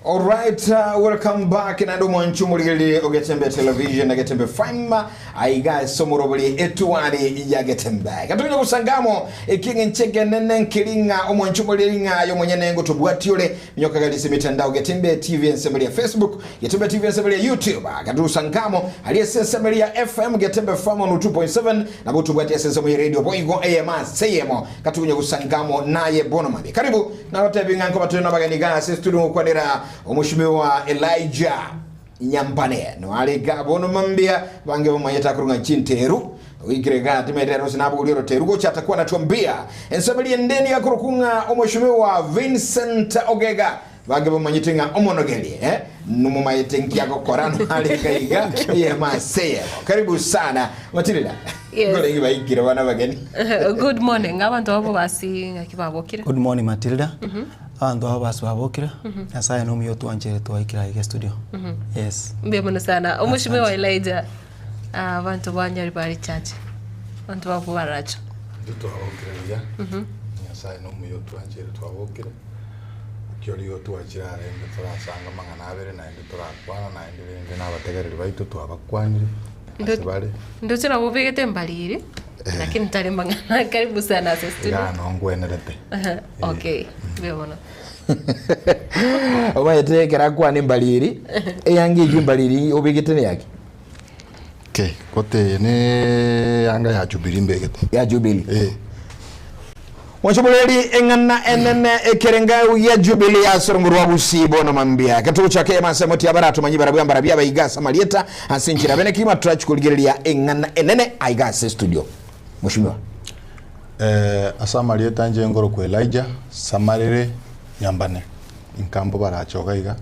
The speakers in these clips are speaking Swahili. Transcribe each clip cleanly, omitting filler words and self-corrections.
All right, welcome back na ndo mwanchu muligeli ogetembe television na getembe fama aiga somorobali etuwali ya getembe katunya kusangamo ikingi nchege nene nkilinga omwanchu mulilinga yo mwenye nengo tubwatiole nyoka galisi mitandao getembe TV nsembele ya Facebook getembe TV nsembele ya YouTube katu sangamo aliyese nsembele ya FM getembe fama 2.7 na butu bwati nsembele ya radio boigo AMA seyemo katunya kusangamo naye bono mabi karibu na wote binganko batuna baganiga studio kwa dira Omushimiwa Elijah Nyampane no alega bono mambia bange bomayeta kurunga chinteru wikirega timedero sinabu uliro terugo chatakuwa natuambia ensabili ndeni ya kurukunga omushimiwa Vincent Ogega bange bomanyitinga omonogeli numumayetenki yako korano alega iga yemaseye karibu sana Matilda. Yes. Good morning abantu abo basi ngakibabokira. Good morning Matilda. Abantu abo basi babokira. Asaya no miyo tuanje twaikira ige studio. Yes. Mbona sana. Omushimiwa Elijah abantu banyari bari church. Abantu abo baracho. Ndito abokira ya. Asaya no miyo tuanje twabokira. Kyoliyo tuachirare ndorasanga mangana abere na ndorakwana na ndende nabategereri baitu twabakwanire. Ndio na bubegete mbaliri lakini tare mangana karibu sana studio. Ya no ngwenerete. Okay. Beona. Obayete kerakwa ni mbaliri eyangi jimbaliri obegete ne yake. Okay, kote ne yanga ya Jubilee mbegete. Ya Jubilee. Mwachobuleli engana enene ekerenga ya Jubilee ya sorongurwa busibo no mambia katuko chake masemoti abaratu manyibara bwambara bya bayigasa malieta asinchira bene kima turachukuligerelia engana enene aigase studio mushimiwa asamalieta nje ngoro ku Elijah samarire Nyambane inkambo barachoga iga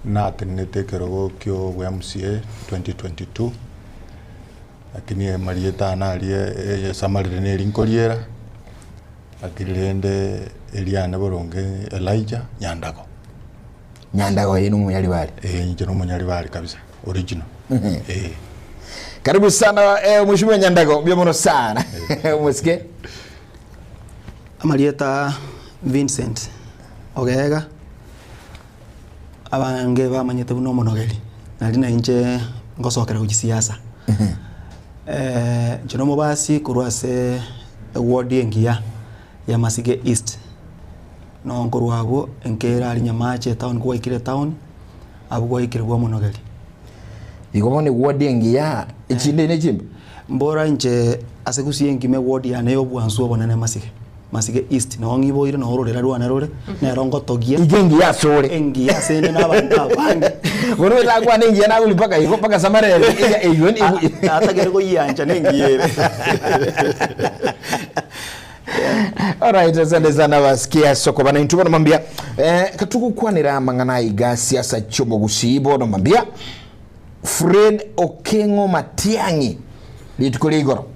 na tenete kerogo kyo gwa MCA 2022 lakini malieta analie samarire ne linkoliera akirende Eliane boronge Elijah Nyandago yenu munyali bali njeno munyali bali kabisa original karibu sana mheshimiwa Nyandago byomono sana musike Amalieta Vincent Ogega abange bamanyete buno monogeli nali na inje ngosokera ku siasa njeno mubasi kurwase ward yengia ya Masige East no ngorwabo enkera ali Nyamache town kwa ikire town abo kwa ikire kwa monogeli igomone ward yengia ichinde ne chimbe mbora nje asekusi yengime ward ya nayo bwansu bonane Masige East no ngibo ire no hororera rwana rore na rongo togia igengi ya sore engi ya sene na bantu bangi ngono la kwa nengi na uli paka samarele ya eyoni ata gergo yanja nengi yere. Alright, asante sana basikia soko bana intuba no mambia katukukwanira mangana iga siasa chomo gusibo no mambia Fred Okengo Matiangi litukuli igoro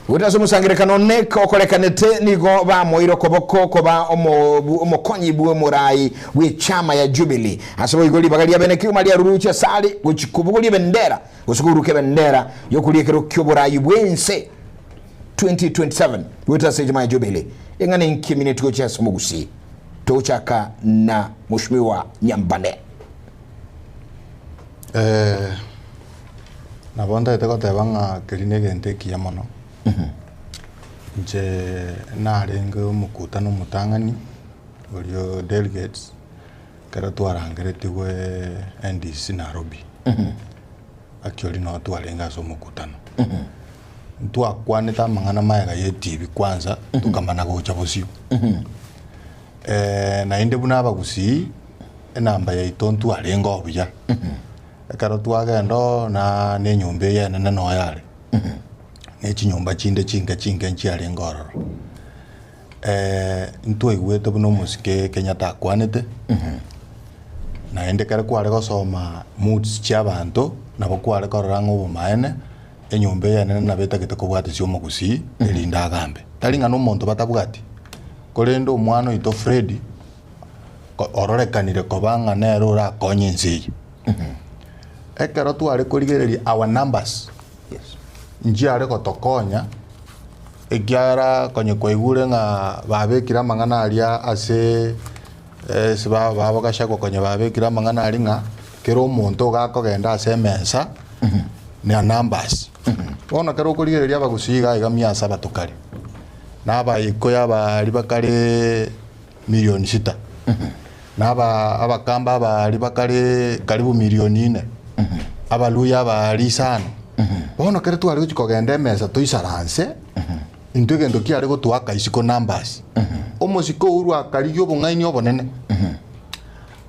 Wita musangire kanone kokolekanete nigo ba moiro koboko koba omokonyi buwe murai we chama ya Jubilee asabo igoli bagali ya beneki umalia rurucha sali guchikubuguli bendera usukuruke bendera yokuliekero kyoburayi bwense 2027 wita sejima ya Jubilee ingane nkimine tukocha sumugusi tochaka na mheshimiwa Nyambane na bonda itekote banga kelinege nteki ya mono nje narenge mukutano mutangani ulio delegates kara twarangeretigwe NDC Nairobi actually no twarenga so mukutano twakwanita mangana mayaga ye TV kwanza tukamana gocha bosio na inde buna bagusi enamba ya itontu arenga obuya kara twagendo na ne nyumbe ye na no yale chinyumba chinde chinga nchiari ngororo ntwe igwete buno musike Kenyatta kwanete na ende kare kware gosoma moods chabantu nabo kware koranga obumaene enyumba yane na beta kete kubwate cyomo gusi elinda agambe talinga no muntu batabwati kolendo omwana ito Freddy ororekanire kobanga nero ra konyinzi ekero tware kurigereria our numbers njiare gotokonya egiara konye koigure nga babekira mangana alia ase siba babo gashako konye babekira mangana aringa kero omonto gakogenda ase emesa na numbers bona kero kurigereria bagusiga iga 700 tukari naba ikoya bari bakare milioni 6 naba abakamba bari bakare karibu milioni 4 abaluya bari sana bona kero twari gukogenda emesa toisaranse into gendo kiare gotwaka isiko numbers omosiko uru akari obongaini obonene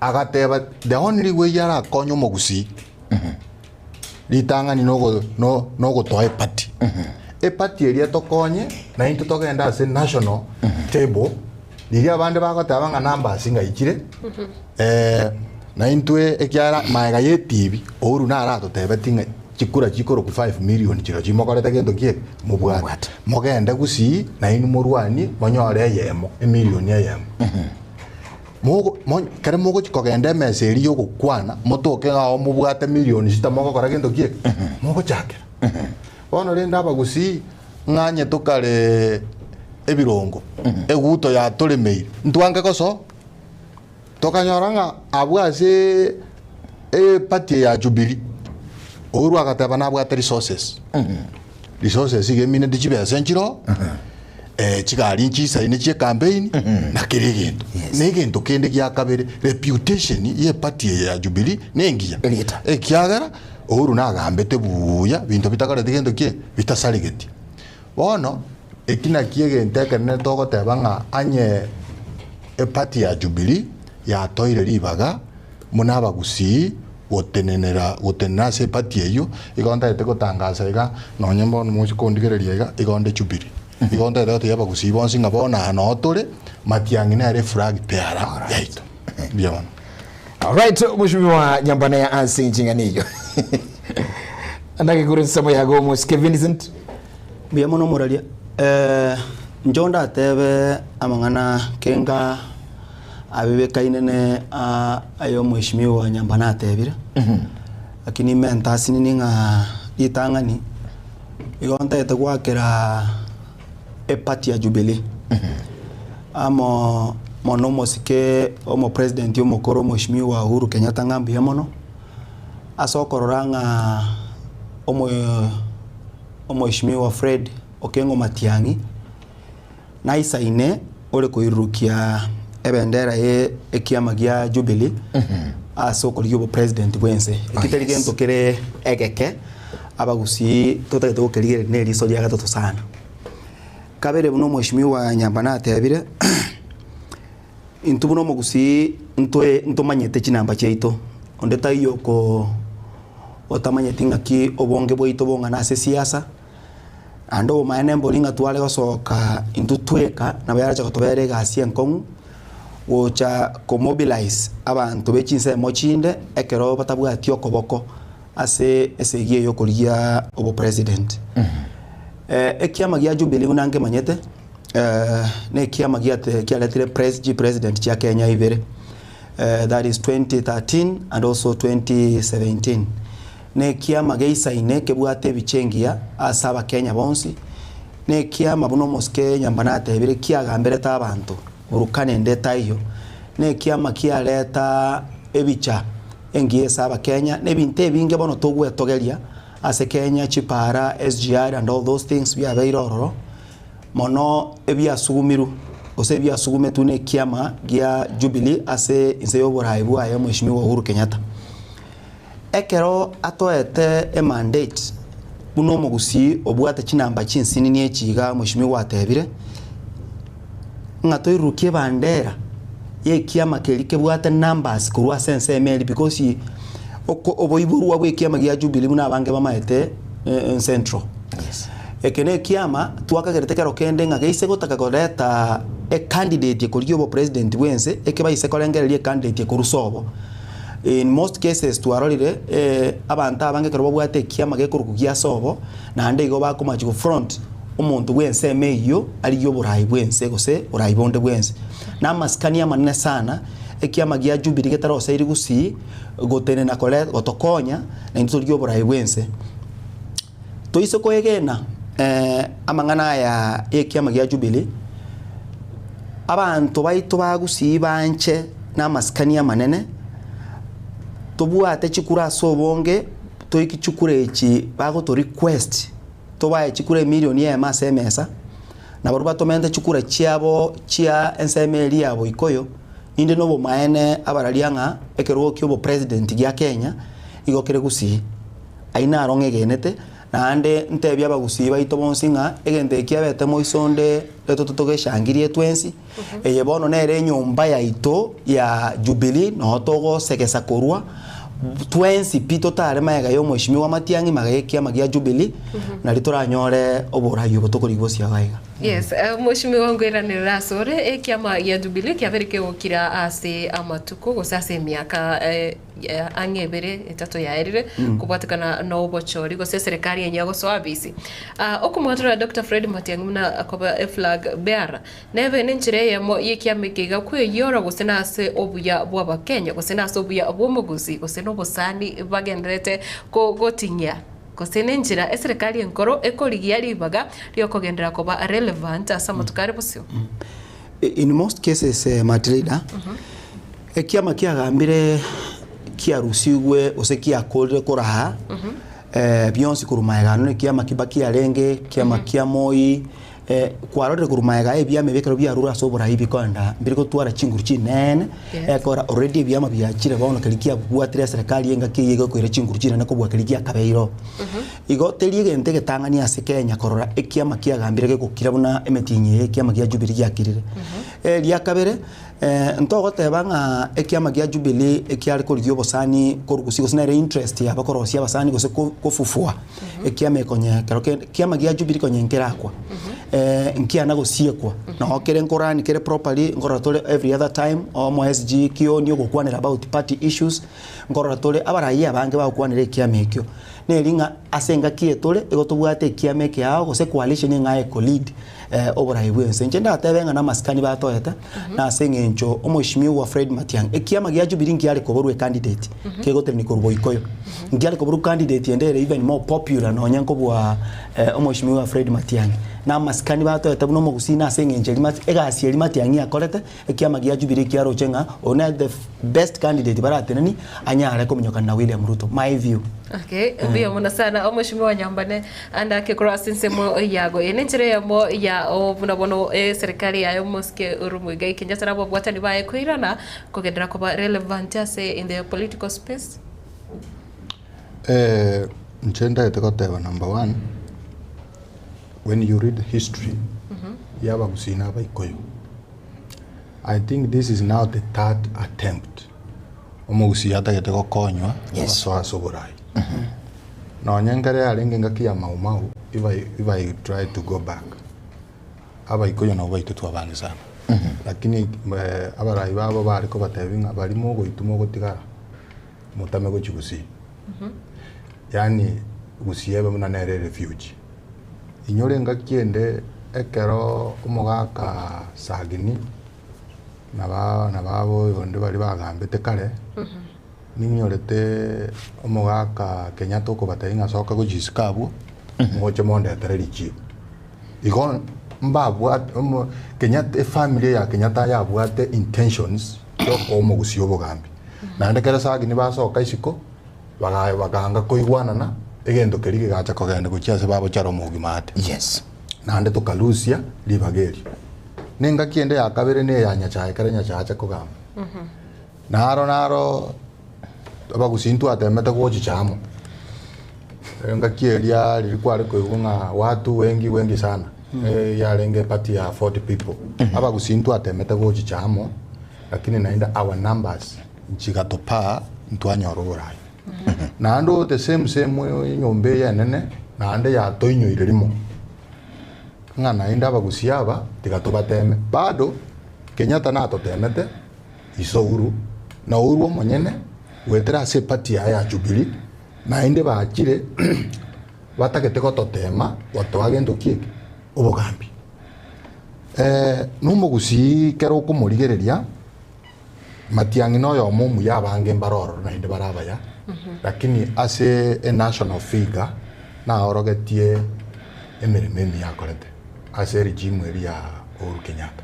agateba the only way yara konyo mogusi litangani no gotoa party party eria tokonye na into togenda ase national table liria bande bagoteba nga numbers ngaikire na intwe ekiara maega ye TV uru na ara totebe tinga chikura chikoro ku 5 million chiro chimokorete gendo kie mubwat mogende gusi na inu murwani monyore yemo million yemo mogo kare mogo chikogende meseri yo gukwana motoke ga mubwate million sitamogo kora gendo kie mogo chake ono renda bagusi nganye tokare ebirongo eguto ya tolemeire ntwange koso tokanyoranga abwase party ya Jubilee oru agateba nabwate resources resources igemine dichibe senchiro chigari nchisa ine chie campaign na kirigendo negendo kende kya kabere reputation ye party ya Jubilee nengia ekiagara oru nagambete buya bintu bitakare digendo kie bitasaligeti bono ekina kiege nteke ne togo tebanga anye party ya Jubilee ya toire ribaga munaba gusi gotenena se party eyo igonda ete gotangaza iga nonyembo muchi kondigereria iga igonde Jubilee igonda ete yaba gusibo singa bona no tore matiangi na flag peara yaito bion. All right, mheshimiwa Nyambane ya ansi njinganiyo andake kuri samo ya gomo Kevin Vincent biamo no moralia njonda tebe amangana kenga abibe kainene ayo mheshimiwa Nyambana atebire lakini mentasi ninga itangani igonta ete gwakera party ya Jubilee amo mono mosike omo president omokoro mheshimiwa Uhuru Kenyatta ngambi yamono asokororanga omo mheshimiwa Fred Okengo Matiangi na isaine ole koirukia ebendera ye ekiama gya Jubilee asokoryo president bwense ekitari gento kere egeke abagusi totagete gokerigere ne riso lya gatatu sana kabere buno mheshimiwa Nyambana atebire intubuno mugusi ntomanyete chinamba cheito ondeta iyo ko otamanyete ngaki obonge bwaito bonga na siasa ando maene mbolinga twale gosoka intutweka na bayara cha kotobere gasi enkongu wocha ko mobilize abantu bechinse mochinde ekero batabwati okoboko ase esegie yo kulia obo president ekiama gya Jubilee unange manyete ne kiama gya letire president cha Kenya ibere that is 2013 and also 2017 ne kiama geisa ine kebwate bichengia asaba Kenya bonsi ne kiama buno moske Nyambana atebire kiagambere ta abantu urukane ndeta hiyo ne kiama kialeta ebicha engie saba Kenya ne binte binge bono togwe togeria ase Kenya chipara SGR and all those things we are very roro mono ebia sugumiru ose bia sugume tune kiama gya Jubilee ase inseyo boraibu ayo mheshimiwa Uhuru Kenyatta ekero atoete mandate buno mugusi obwate chinamba chinsini ni echiga mheshimiwa atebire ngatoirukie bandera ye kiama kelike bwate numbers kurwa sense emeli because oboiburu wa kiama gya Jubilee muna bange bamaete central yes ekene kiama twakageretekero kende ngageise gotaka goreta candidate yekoryo bo president wense ekebaise kolengererie candidate yekorusobo in most cases twarorire abantu abange kero bwate kiama gekorukugia sobo na ande igo bakomachi front umuntu wense meyo ari yo burayi bwense gose burayi bonde bwense na maskania manene sana ekiama gya Jubilee getaro sairi gusi gotene na kole gotokonya na intulyo burayi bwense toise koegena amangana ya ekiama gya Jubilee abantu baito bagusi banche na maskania manene tobwate chikura sobonge toiki chikura echi bago to request tobaye chikura milioni ya masemesa na baruba tomente chikura chiabo chia ensemeli yabo ikoyo inde nobo maene abaralianga ekerugo kyobo president gya Kenya igokere gusi aina aronge genete na ande ntebya bagusi baito bonsinga egende kiabete moisonde letototoge shangirie twensi eye bono nere nyumba ya ito ya Jubilee no togo sekesa korwa twensi pito tare maega yo mweshimiwa Matiang'i magayekia magia Jubilee na litoranyore oburayo botokorigwo cia gaiga. Yes, mweshimiwa ngwiranira sore ekiama ya Jubilee kiabereke gukira ase amatuko gosase miaka angebere etato yaerire kubatikana no obochori gose serikali yenye gosoa bisi okumwatura Dr. Fred Matiang'i na akoba flag bearer neve nenchire yamo yekiama kiga kwe yora gose na ase obuya bwa Kenya gose na ase obuya bwomuguzi gose no bosani bagendrete gotinya kosene njira eserikali enkoro ekorigia ribaga ryokogendera koba relevant asa matukare bosio. In most cases Matilda ekiama kiagambire kiarusigwe ose kiakorire koraha bionsi kurumaegano kiama kibaki arenge kiama kia Moi kwarore kurumaega ebyame bekero byarura sobora ibikonda mbiriko twara chinguru chinene ekora already byama byachire bono kalikia bwatire serikali yenga kiyego kwire chinguru chinene ko bwakalikia kabeiro igo terie gente getangania ase Kenya korora ekiama kiagambire gekukira buna emetinye ekiama kia Jubilee yakirire lia kabere ntogotebanga ekiama kia Jubilee ekiari korigyo bosani korugusigo sinere interest ya bakorosia basani gose kofufua ekiama ekonye kiama kia Jubilee konyenkera kwa nkia nago siekwa na okere nkorani kere properly ngoratole every other time o SG kio ni ogokwanira about party issues ngoratole abaraiya bange bakwanira kiama ekyo nelinga asenga kietole egotobwate kiama ekyo gose coalition ngae co-lead oborai bwense ngenda tabenga na maskani batoeta na asengencho omoshimiwa Fred Matiang'i ekiama gia Jubilee ngiari koborwe candidate kegoterni korbo ikoyo ngiari koboru candidate endere even more popular no nyanko bwa omoshimiwa Fred Matiang'i na maskani batoeta buno mogusina asengenche limat egasi Matiang'i akorete ekiama gia Jubilee kiaro chenga ona the best candidate baratenani anyare kominyoka na William Ruto my view. Okay, biyo muna sana omoshimiwa Nyambane anda ke crossing semo yago enenjere yamo ya obunabono serikali ya yomoske urumuiga Kenyatta nabo bwatani bae koirana kogendera koba relevant ase in the political space. Nchenda etekoteba number 1 when you read history yaba kusina baikoyo. I think this is now the third attempt omugusi yatagete konywa so soborai no nyangare alenge ngakia mau if I try to go back aba ikoyo no baito twabane sana lakini abarai babo bari ko batebinga bari mo goitumo gotigara mutame go chigusi yani gusiyebe muna nere refuge inyore ngakiende ekero umugaka sagini na babo bonde bari bagambete kare ninyorete omugaka Kenyatta ko batainga soka go jiskabo ngoche monde tererichi igon mbabwa Kenyatta family ya Kenyatta ya bwate intentions yo omugusio bogambi na ndekera sagi ni basoka isiko baganga koigwana na egendo kerige gacha kogenda guchiase babo charo mugimate Yes. na nde tokalusia libageri ninga kiende yakabere ne yanyachae kare nyachacha kogamba naro abagusintu atemete gochi chamo nga kielia lilikuwa likunga watu wengi sana yalenge party ya 40 people abagusintu atemete gochi chamo lakini naenda our numbers nchigatopa ntwanyorora na ando the same nyombe ya nene na ande ya toinyo ilimo nga naenda abagusiaba tigatobateme bado Kenyatta na totemete isouru na uru monyene wetera se party ya Jubilee na inde baakire batagete gototema watwagendo kieke obogambi numugusi kero kumurigereria Matiang'i no yo mumu yabange mbaroro na inde barabaya lakini ase a national figure na orogetie emerememi yakorete ase regime ya Uhuru Kenyatta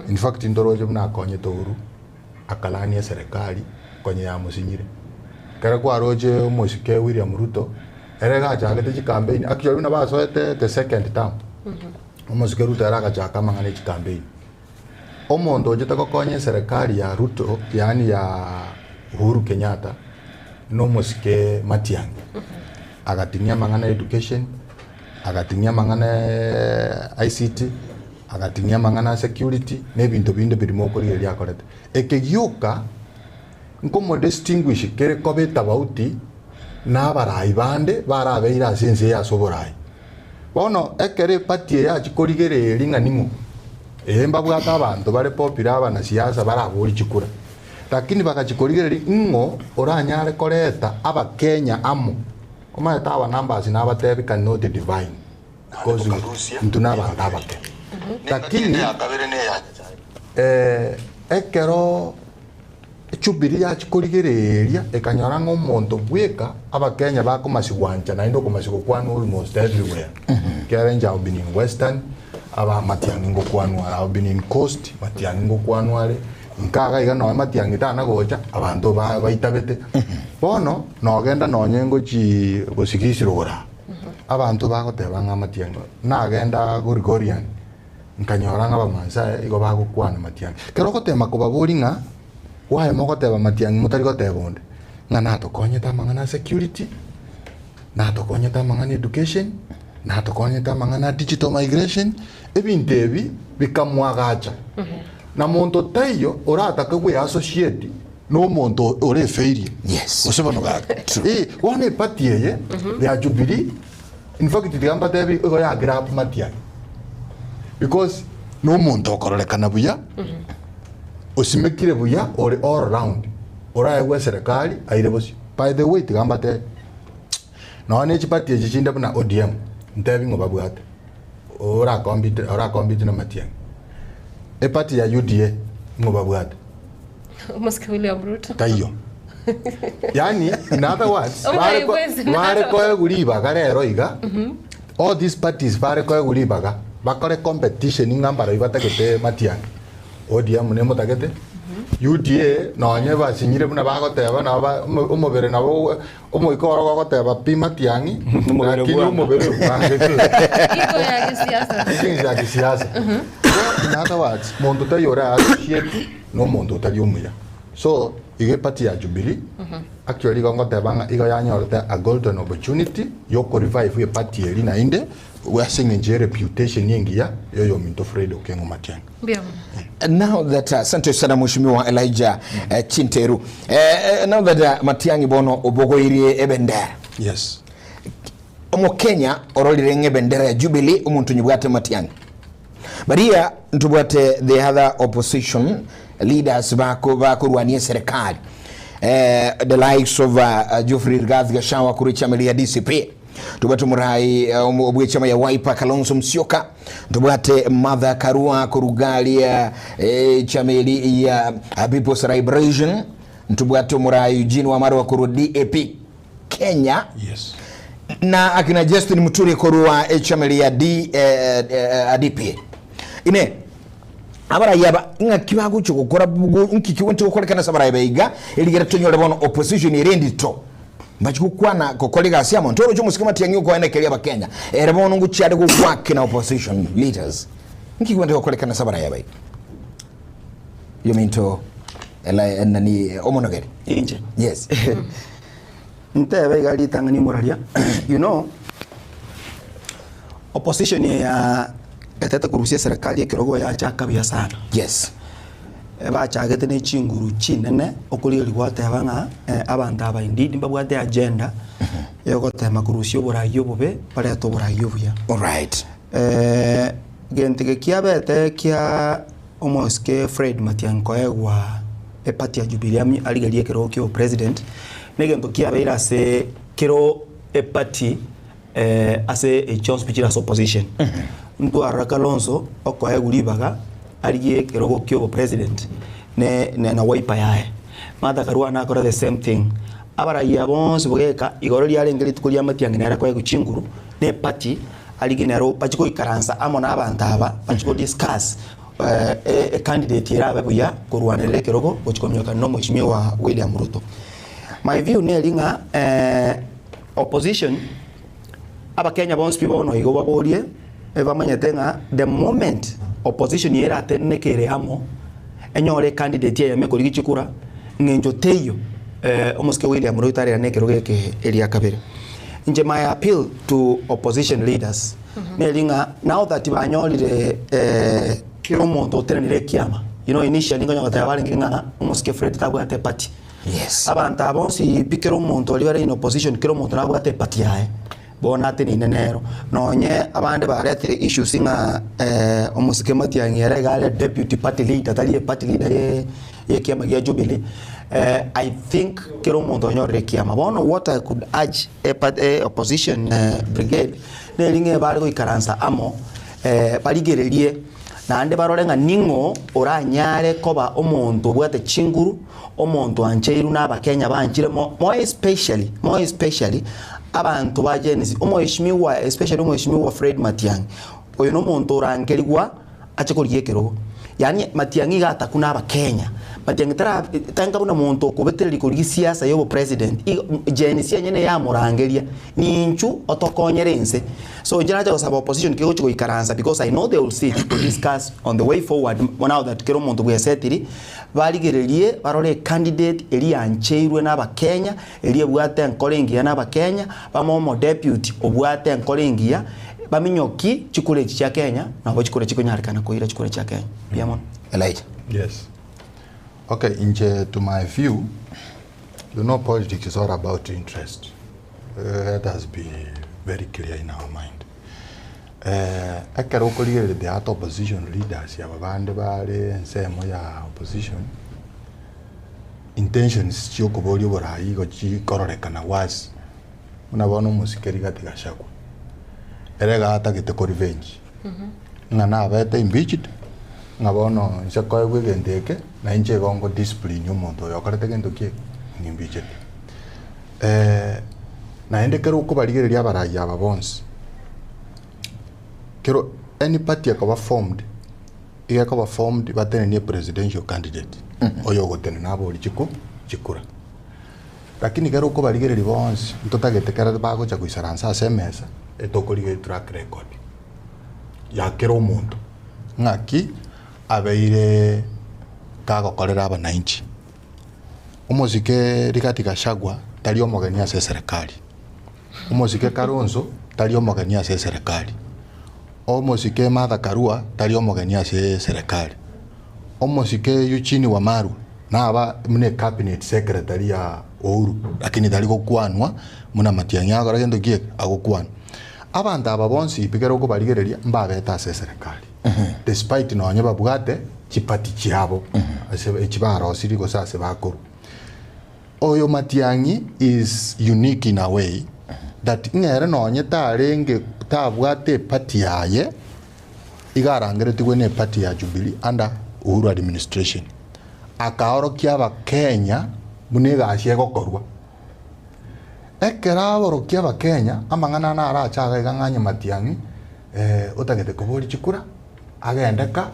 in fact ndoroje buna konye to Uhuru akalania serikali konye ya musinyire kare kwa roje omosike William Ruto erega chagete chi campaign actually na basoete the second term omosike Ruto eraga chaka mangane chi campaign omondo jeta kokonye serikali ya Ruto yani ya Uhuru Kenyatta no mosike Matiang'i agatinia mangana education agatinia mangana ICT agatinia mangana security nebintu binde birimo kuri elia korete ekegyuka nkomo distinguish kere kobeta bauti na barai bande barabeira sense ya soborai bono ekere party ya chikorigere ringa nimo emba bwata abantu bare popular abana siasa baraburi chikura lakini bakachikorigere ngo oranyare koreta aba Kenya amo omaeta aba numbers na abatebi cannot divine because ntuna bandabake lakini ekero chubiri ya chikorigereria ekanyora ngomonto bweka aba Kenya bako masiwanja na indo komasigo kwanu almost everywhere Kenya have been in western aba Matiang'i ngo kwanu have been in coast Matiang'i ngo kwanu ale nkaga igano Matiang'i tana gocha abantu baitabete bono nogenda nonyengo chi gosikisirora abantu bagoteba nga Matiang'i nagenda Gregorian nkanyora nga bamansa igo bagokwana Matiang'i kero gotema kobaburi nga wae mogoteba Matiang'i mutari goteba onde nga nato konyeta mangana security nato konyeta mangana education nato konyeta mangana digital migration ebintebi bikamwagacha na monto tayo orata kagwe associate no monto ore failure Yes. osebano ga one party ye ya Jubilee in fact digamba tebi igo ya grab Matiang'i because no monto korolekana buya osimekire buya ore all round ora ewe serikali aire bosi by the way tigamba te no ne chipati echinda buna ODM ntebi ngo babwate ora compete na Matiang'i e party ya UDA ngo babwate Mosque William Ruto. tayo yani in other words Okay, bare ko guriba garero iga all these parties bare ko guriba bakore competition ngambara ibatakete Matiang'i ODM ne mutagete UDA nonye basinyire buna bagoteba na umubere nabo umuikoro gogoteba pi Matiang'i lakini umubere bangeke Iko ya kisiasa. things ya kisiasa in other words mondo tayora associate no mondo tayumuya so ige party ya Jubilee actually gongoteba nga igo yanyorte a golden opportunity yo ko revive ye party eri na inde we are seeing a reputation yengia yoyo minto Fred Okengo Matiang'i. Bien. Now that asante sana mheshimiwa Elijah Chinteru, now that Matiang'i bono obogoirie ebendera, Yes. omo Kenya orolire ebendera ya Jubilee omuntu nyibwate Matiang'i, but here ntubwate the other opposition leaders bakurwanie serikali, the likes of Geoffrey Rigathi Gachagua kuri chama ya DCP, tubwate murai obwe chama ya Wiper Kalonzo Musyoka, tubwate Martha Karua kurugalia chama ya People's Liberation, tubwate murai Eugene Wamalwa kuru DAP Kenya. Yes. Na akina Justin Muturi korua chama ya DP ine abara yaba inga kibago cyo gukora nkikiwonte gukorekana sabara yabiga eligera tonyore bono opposition irendi to mbachikukwana kokolega siamo ntoro cyo musikama tiyanyo ko ene kelia bakenya ere bono ngucyade gukwake na opposition leaders nkikiwonte gukorekana sabara yabiga you mean to ela nani omonogeri inje yes ntebe gali tangani moralia you know opposition ya etete kurusia serikali kirogo ya chaka bya sana yes ba chagete ne chinguru chinene okuli ligwate abanga abantu aba indeed mbabwate agenda yoko tema kurusio borayo bobe pare to borayo buya all right gente ke kiabete kia omoske Fred Matiang'i koegwa epati ya Jubilee aligalie kero kio president negento kiabeira se kero epati ase a John speech as opposition ntu araka Kalonzo okoeguribaga aligie kero kio president na Wiper yae Martha Karua na akora the same thing abara yabons bogeka igorori yarengeri tukulia Matiang'i nara kwa guchinguru ne party aliginero pachiko ikaransa amona abantu aba pachiko discuss candidate irabe buya kurwanirira kirogo guchikomyoka no mheshimiwa William Ruto. My view nelinga opposition aba Kenya bonse bibono igo baborie bamanyete nga the moment opposition yera tenekere amo enyore candidate ya mekori gichikura ngenjo teyo omuske William Ruto ari nekiroge ke elia kabere. Nje my appeal to opposition leaders nelinga now that banyolire kiro monto tenere kiama, you know, initially ngonyo tabali nginga omuske Fred tabwate party. Yes. Abantu abonsi pikero monto libere in opposition kiro monto nabwate party yae bona tini nenero nonye abande baretire issues nga omusike Matiang'i gale deputy party leader tali party leader ye kiama ya Jubilee. I think kero monto nyore kiama bono what I could urge a opposition brigade nelinge bari go ikaransa amo baligererie na ande barolenga ningo oranyare koba omonto bwate chinguru omonto ancheiru na Kenya banchire more especially abantu ba Genesis omoheshimiwa especially omoheshimiwa Fred Matiang'i oyo no monto orangerigwa achikoriye kero yani Matiang'i gata kuna aba Kenya Matiang'i tanga buna monto kubetereri kuri siasa yobo president Genesis nyene ya murangeria ninchu otokonyerense so jaraja osaba opposition kigo chiko ikaransa because I know they will sit to discuss on the way forward now that kero monto bwesetiri baligererie barore candidate eli ancheirwe na Kenya eli bwate enkolengia na Kenya bamomo deputy obwate enkolengia baminyoki chikule cha Kenya na bo chikule chikonyarikana koira chikule cha Kenya Diamond Elijah. Yes. Okay, to my view, you know, politics is all about interest. That has been very clear in our mind. The other opposition leaders, Yababande Bale and Semo ya opposition, intentions Chiyokoboli Borai Gochi Kororekana was Unabono Musikeriga Tigashaku. Erega Atagete revenge. Nana Vete impeached. Ngabono nshakoi wigenteke na inche gongo discipline y'umuntu yokorete gento kie nimbiche na ende kero uko baligereria abaraya ababonsi kero any party akaba formed batene ni presidential candidate oyo gotene nabo lichiko chikura lakini kero uko baligereria bonsi ntotagete kera bago cha kuisaransa semesa etokolige track record ya kero umuntu ngaki abeire kagokorera abananchi umuzike Rigathi Gachagua tali omogania ase serikali umuzike Kalonzo tali omogania ase serikali umuzike Martha Karua tali omogania ase serikali umuzike Eugene Wamalwa naba mune cabinet secretary ya Uhuru lakini tali gokwanwa muna Matiang'i agora gendo gie agokwanwa abantu ababonsi bigero uko baligereria mbabeta ase serikali despite no nyaba bugate chipati chiabo chibaro sirigo sase bakuru oyo Matiang'i is unique in a way that ngere no nyeta renge tabwate party yaye igarangere tigwe ne party ya Jubilee under Uhuru administration akaoro kiaba Kenya munega ashie gokorwa ekeraboro kiaba Kenya amangana na aracha ganganya Matiang'i utagete kubori chikura agendeka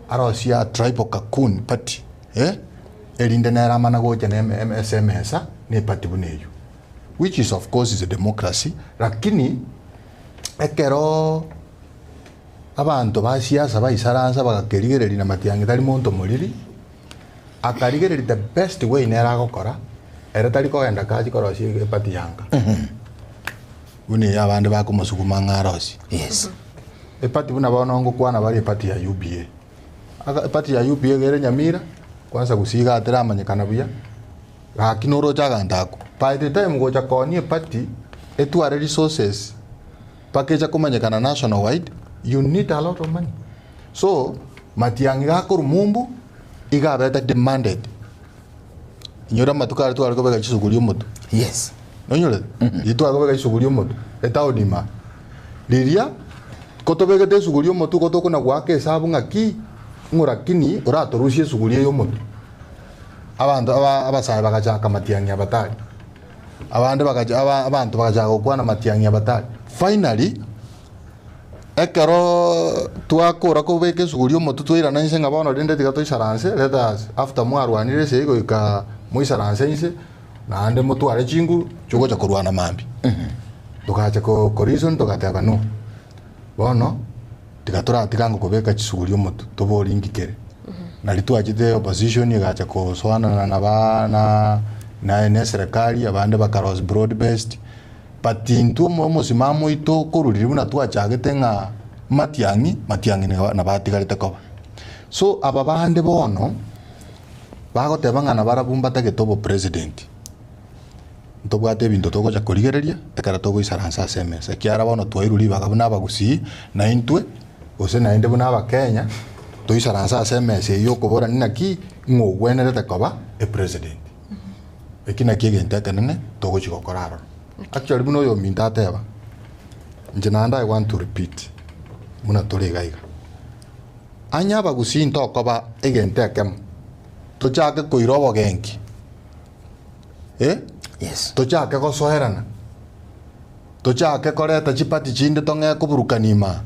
arosia tribal cocoon party elinde nera mana goje na MSMS ni party buneyo which is of course is a democracy lakini ekero abantu ba siasa baisaransa bagakerigereri na Matiang'i tali monto moliri akarigereri the best way nera gokora era tali ko enda kaji korosi party yanga uni abande bakumusukuma ngarosi Yes. Epati buna bonongo kwana bali epati ya UBA. Epati ya UBA gere Nyamira kwanza gusiga atera amanyekana buya. Akinoro jaga ndako. By the time goja koni epati etware resources package kumanyekana national wide you need a lot of money. So Matiang'i gakuru mumbu iga beta demanded. Nyora matukara tu aliko bega chisuguri umutu. Yes. Nonyole. Itu aliko bega chisuguri umutu. Etao dima. Liria kotobege te suguri umutu kotoko na gwake sabu ngaki ngurakini uratorushie suguri yo umutu. Abantu abasaba bakajaka Matiang'i abatali. Abantu bakaja gokwana Matiang'i abatali. Finally ekero twakora kubeka suguri omotu twirana inse nga bono rinde tiga toisaranse let us after mwarwanire se goika moisaranse inse naende mutware chingu chugocha kurwana mambi tukacha ko reason tugateba no bono tiga turatigango kubeka chisuguri omotu toboringikere nari twachite opposition igacha kuswana na bana na serikali abande bakaros broad based but into musimamo ito kururiri buna twachagete nga matiangi na batigarite koba so aba bande bono bagoteba ngana barabumba tagetobo president ntobwate ebinto togocha korigereria ekara togoisaransa SMS ekiara bono twairuri bagabuna abagusi na intwe ose na inde buna abakenya toisaransa SMS yo kobora ninaki ngogwenerete koba e president ekina kiegente kanene togochi gokoraro actually buno yo minta teba njenanda I want to repeat muna toregaiga anya bagusi into koba egente akem tochake koirobo genki yes tochake gosoherana tochake koreta chipati chinde tonge kuburukanima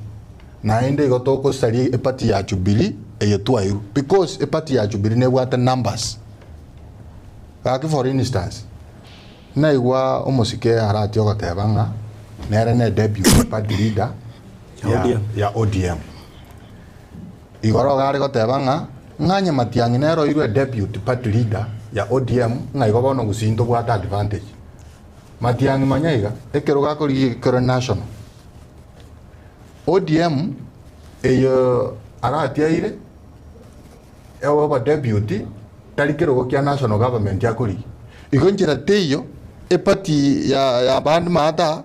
naende igotoko sari epati ya Jubilee eyetwairu because epati ya Jubilee nebwate numbers kaki for instance na igwa omosike arati ogotebanga nere ne debut party leader ya ODM igoro gari gotebanga nganye matiangi nero irwe debut party leader ya ODM na igobono gusinto bwata advantage matiangi manyaiga ekero gakori kero national ODM eyo arati aire ewo ba debut talikero gokia national government yakuri igonjera teyo epati ya band mata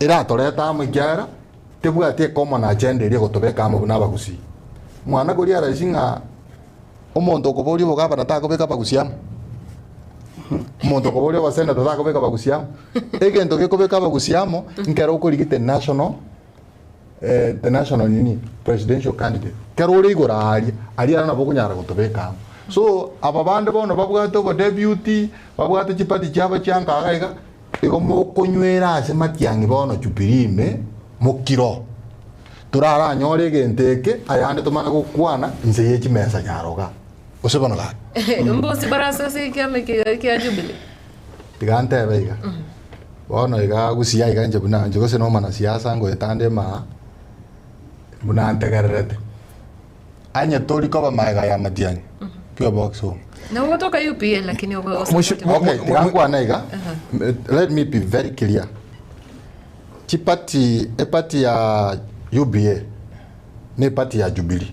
era toreta amgyara tebwate common agenda iri gotobeka amabuna bagusi mwana gori arasinga omonto kobori bogaba natakobeka bagusiam omonto kobori basenda tatakobeka bagusiam egento gekobeka bagusiamo nkero ukorigite national the national nini presidential candidate kero uri igora ari arana bokunyara gotobeka so ababande bono babwate go debut babwate chipati cyaba cyankagaiga ikomo kunywera ase matiangi bono Jubilee mukiro turara nyore genteke ayande tomana gukwana nse yechi mesa nyaroga osebono ga mbosi barasa se kiame ke Jubilee tigante beiga bono iga gusia iga nje buna nje gose no mana siasa ngo etande ma buna antegarete anya tori ko ba maiga ya matiangi pure box home na wotoka UPA lakini okay tigangwa naiga let me be very clear chipati epati ya UBA ne party ya Jubilee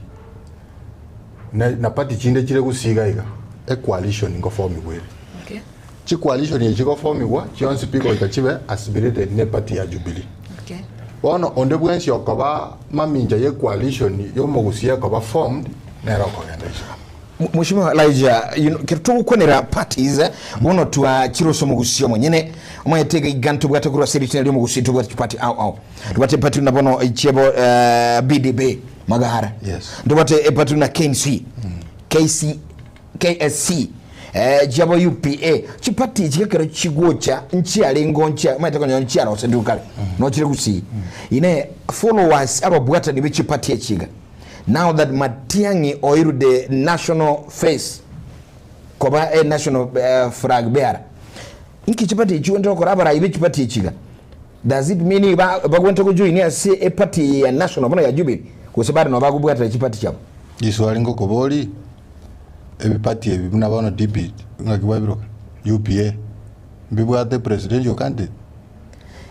na party chinde chire gusiga iga e coalition ngo form igwere okay chi coalition ye chigo form igwa chionsi piko ikachibe aspirated ne party ya Jubilee okay bono onde bwensi okoba maminja ye coalition yo mogusia koba formed na roko gendesha Mheshimiwa Elijah kitu kwenera parties bono twa chiroso mugusio mwenyene omwetega igantu bwate kurwa siriti lyo mugusito bwate party au bwate party na bono ichebo BDB magara yes bwate party na KNC KSC jabo UPA chipati chikekero chigwocha nchi alengo nchi mwetega nchi ara osendukale no chire gusi ine followers abo bwate ni chipati echiga. Now that Matiangi oiru the national face koba a national flag bearer inki chipati chiwendo korabara ibe chipati chiga does it mean bagwento kujoin ya see a party ya national bona ya Jubilee kusebara no bagubwata chipati chabo iswali ngo koboli ebi party ebi buna bana debate ngakibabiro UPA mbibwate presidential candidate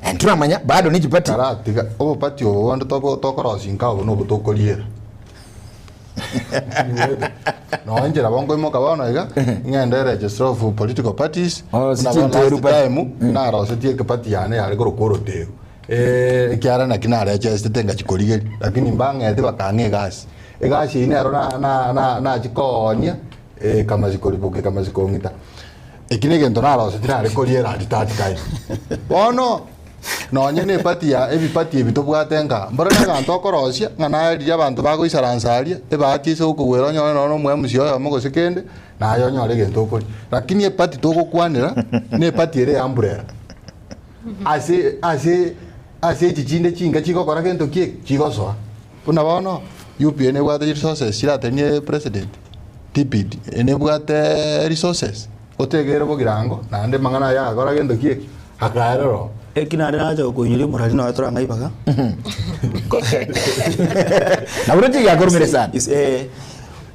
enturamanya bado ni chipati karatiga obo party obo wando tokorosinga obo no butokoliera no njera bongo imoka bana iga ngende register of political parties na time na rose tie ke party yane yale gorokoro teo kiara na kinara cha stetenga chikorige lakini mbanga ete bakange gas egasi ine aro na chikonya kama zikoribuke kama zikongita ekine gento na rose tira rekoriera ditati kai bono no nyene party ya ebi party ebitobwatenga mbora na ganto korosia ngana ri abantu bago isaransaria ebatise ukugwero nyone no mwe musio yo mugo sekende na yo nyore gento kuri lakini e party toko kwanira ne party ere umbrella ase ase chichinde chinga chigokora gento kiek chigosoa buna bono UPA enebwate resources chiratenie president TPD enebwate resources otegere bogirango naende mang'ana yagakora gento kiek akaerero Ekina naja kunyiri murali na watu rangai baga. Na uroji ya gorumire sana. Is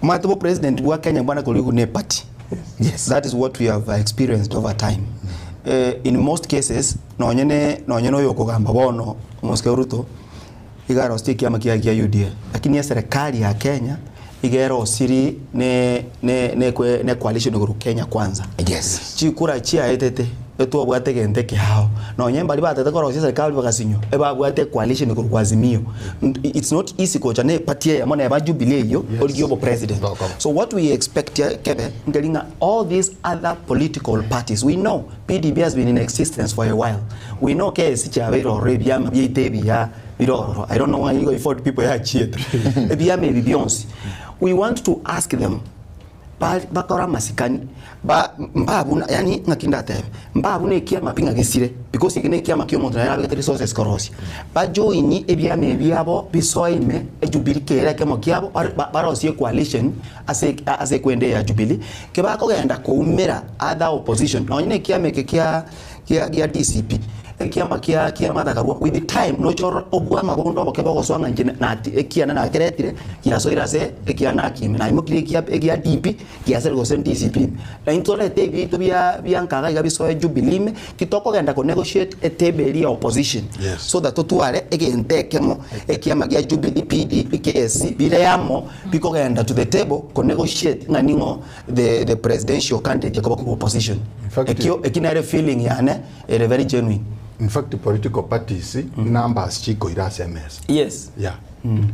matubo president wa Kenya bwana kuliku ne party. Yes. That is what we have experienced over time. In most cases nonyene yoko gamba bono Mosque Ruto igaro stiki ama kia UDA. Lakini ya serikali ya Kenya igero siri ne coalition nguru Kenya kwanza. Yes. Chikura chia etete etu abwate gendeke hao no nyemba liba tete koro serikali bagasinyo eba abwate coalition nguru kwazimio. It's not easy ko jane party ya mona ba Jubilee yo oliobo president. So what we expect here kebe ngelinga all these other political parties, we know PDP has been in existence for a while. We know KS chavero rebia mabietebi ya biro. I don't know why you go afford people ya cheat. Ebia maybe Beyonce. We want to ask them bakora masikani mbabu yani ngakinda tebe mbabu ne kia mapinga gesire because ikine kia makio montra ya resources korosi ba joini ebiame ebiabo bisoime ejubili kera kemo kiabo barosie coalition ase kwende ya Jubilee ke bako genda ko umera other opposition na nyine kia meke kia DCP kiama kia madagarwa with the time no choro obwa magondo bakeba goswanga njene na kia na keretire kia soira se kia na kimi na imokli kia DP kia ser gosen DCP na intore te bitu bia nkaga gabiso Jubilee kitoko genda ko negotiate etebeli opposition so that totuare egentekemo kiama kia Jubilee PDP KS bile yamo biko genda to the table ko negotiate nganingo the presidential candidate ko opposition ekinare feeling yane a very genuine. In fact, the political parties numbers chiko ira SMS. Yes. Yeah.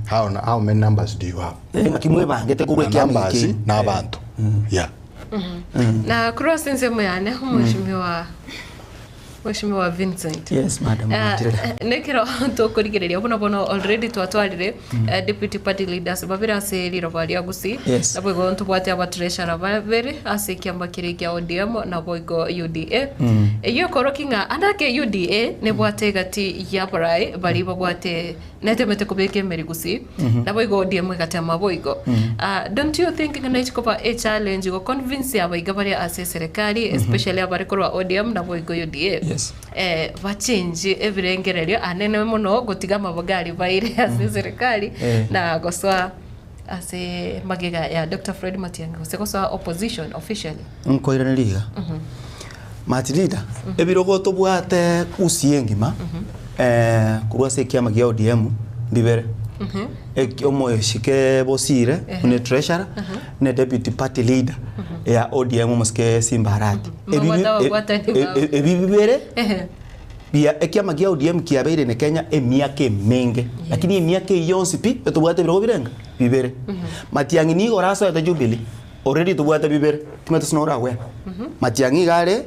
How many numbers do you have? Numbers na abantu. Yeah. Na cross nsemo yane Mheshimiwa Vincent. Yes, madam. Nekero tokorigereria bono already twatwarire deputy party leaders babira se liro bali agusi na boigo ntubwate aba treasurer babere ase kiamba kirikia ODM na boigo UDA iyo korokinga andake UDA ne bwate gati ya barai bali babwate netemete kubeke merigusi na boigo ODM gati amaboigo. Don't you think ngana cover a challenge go convince abaiga bali ase serikali especially abari korwa ODM na boigo UDA? Yes. Vachinji evirengererio anene muno gutiga mabogari baire ase serikali na goswa ase magega ya Dr. Fred Matiang'i goswa opposition officially nkoiraniriga matirida ebirogo tobwate usiengima kurwase kiama gia ODM bibere ekyomo shike bosire ne treasurer ne deputy party leader ya ODM Mosque Simbarati ebibere bia ekiama gia ODM kiabeire ne Kenya emiake menge lakini emiake yonsi pi tobwate birogo birenga bibere Matiang'i ni goraso ya Jubilee already tobwate bibere timeto snora we Matiang'i gare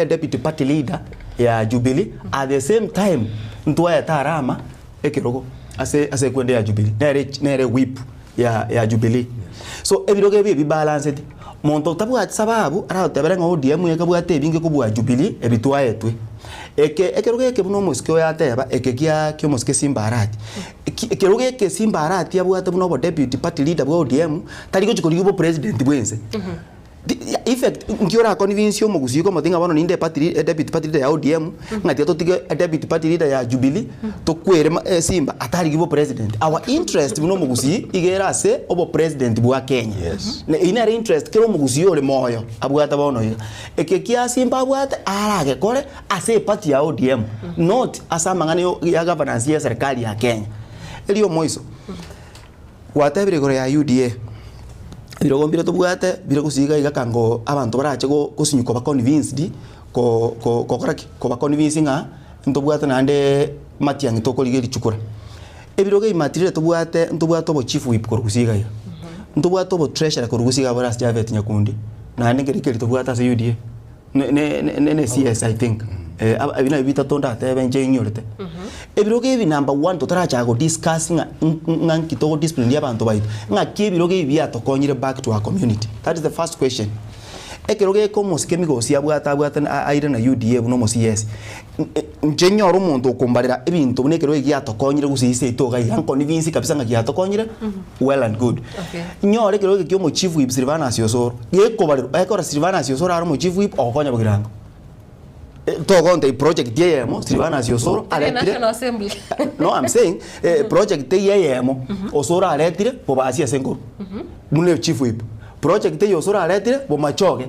deputy party leader ya Jubilee at the same time ntwa ya tarama ekirogo ase kwende ya Jubilee nere whip ya Jubilee so ebiroge bi balanced monto tabwa sababu ara tabera ngo ODM yakabwate binge kubwa Jubilee ebitwa yetwe ekeroge ke buno Mosque ya teba ekekia kyo Mosque Simbarati ekeroge ke Simbarati abwate buno bo deputy party leader bwa ODM taliko chikoli bo president bwense effect ngiora convince yo mugusi ko matinga bano ninde deputy party leader ya ODM ngati to tige deputy party leader ya Jubilee to kwere Simba atari gibo president our interest buno mugusi igera se obo president bwa Kenya ne ina interest kero mugusi yo le moyo abwata bono ekekia Simba abwata arage kore ase party ya ODM not asa mangane ya governance ya serikali ya Kenya elio moiso watebire gore ya UDA birogombire tobwate bire kusiga igakango abantu barache kusinyuko ba convinced ko ba convincinga ntobwate nande Matiang'i tokoligeri chukura ebiroge imatirire tobwate bo chief whip ko kusiga ntobwate bo treasurer ko kusiga baras Javet Nyakundi na ngeri keri tobwate ase UDA ne CS I think abina bita tonda tebenje nyorete ebiroge ibi number 1 totaracha go discussing nganki to discipline ya bantu baitu ngaki ebiroge ibi atokonyire back to our community. That is the first question. ekero geko musike migosi abwata aire na UDA buno CS nchenyoro umuntu okumbarira ebintu bune ekero giatokonyire gusise itoga yanko nivinsi kabisa ngagiatokonyire well and good nyore ekero gekyo mu chief whip Silvanus Osoro yekobariro ekora Silvanus Osoro ari mu chief whip okonya bugirango togonte project yemo Silvanus Osoro National Assembly. No, I'm saying project yemo Osoro aletire bobasi asengo mune chief whip project Osoro aletire bomachoge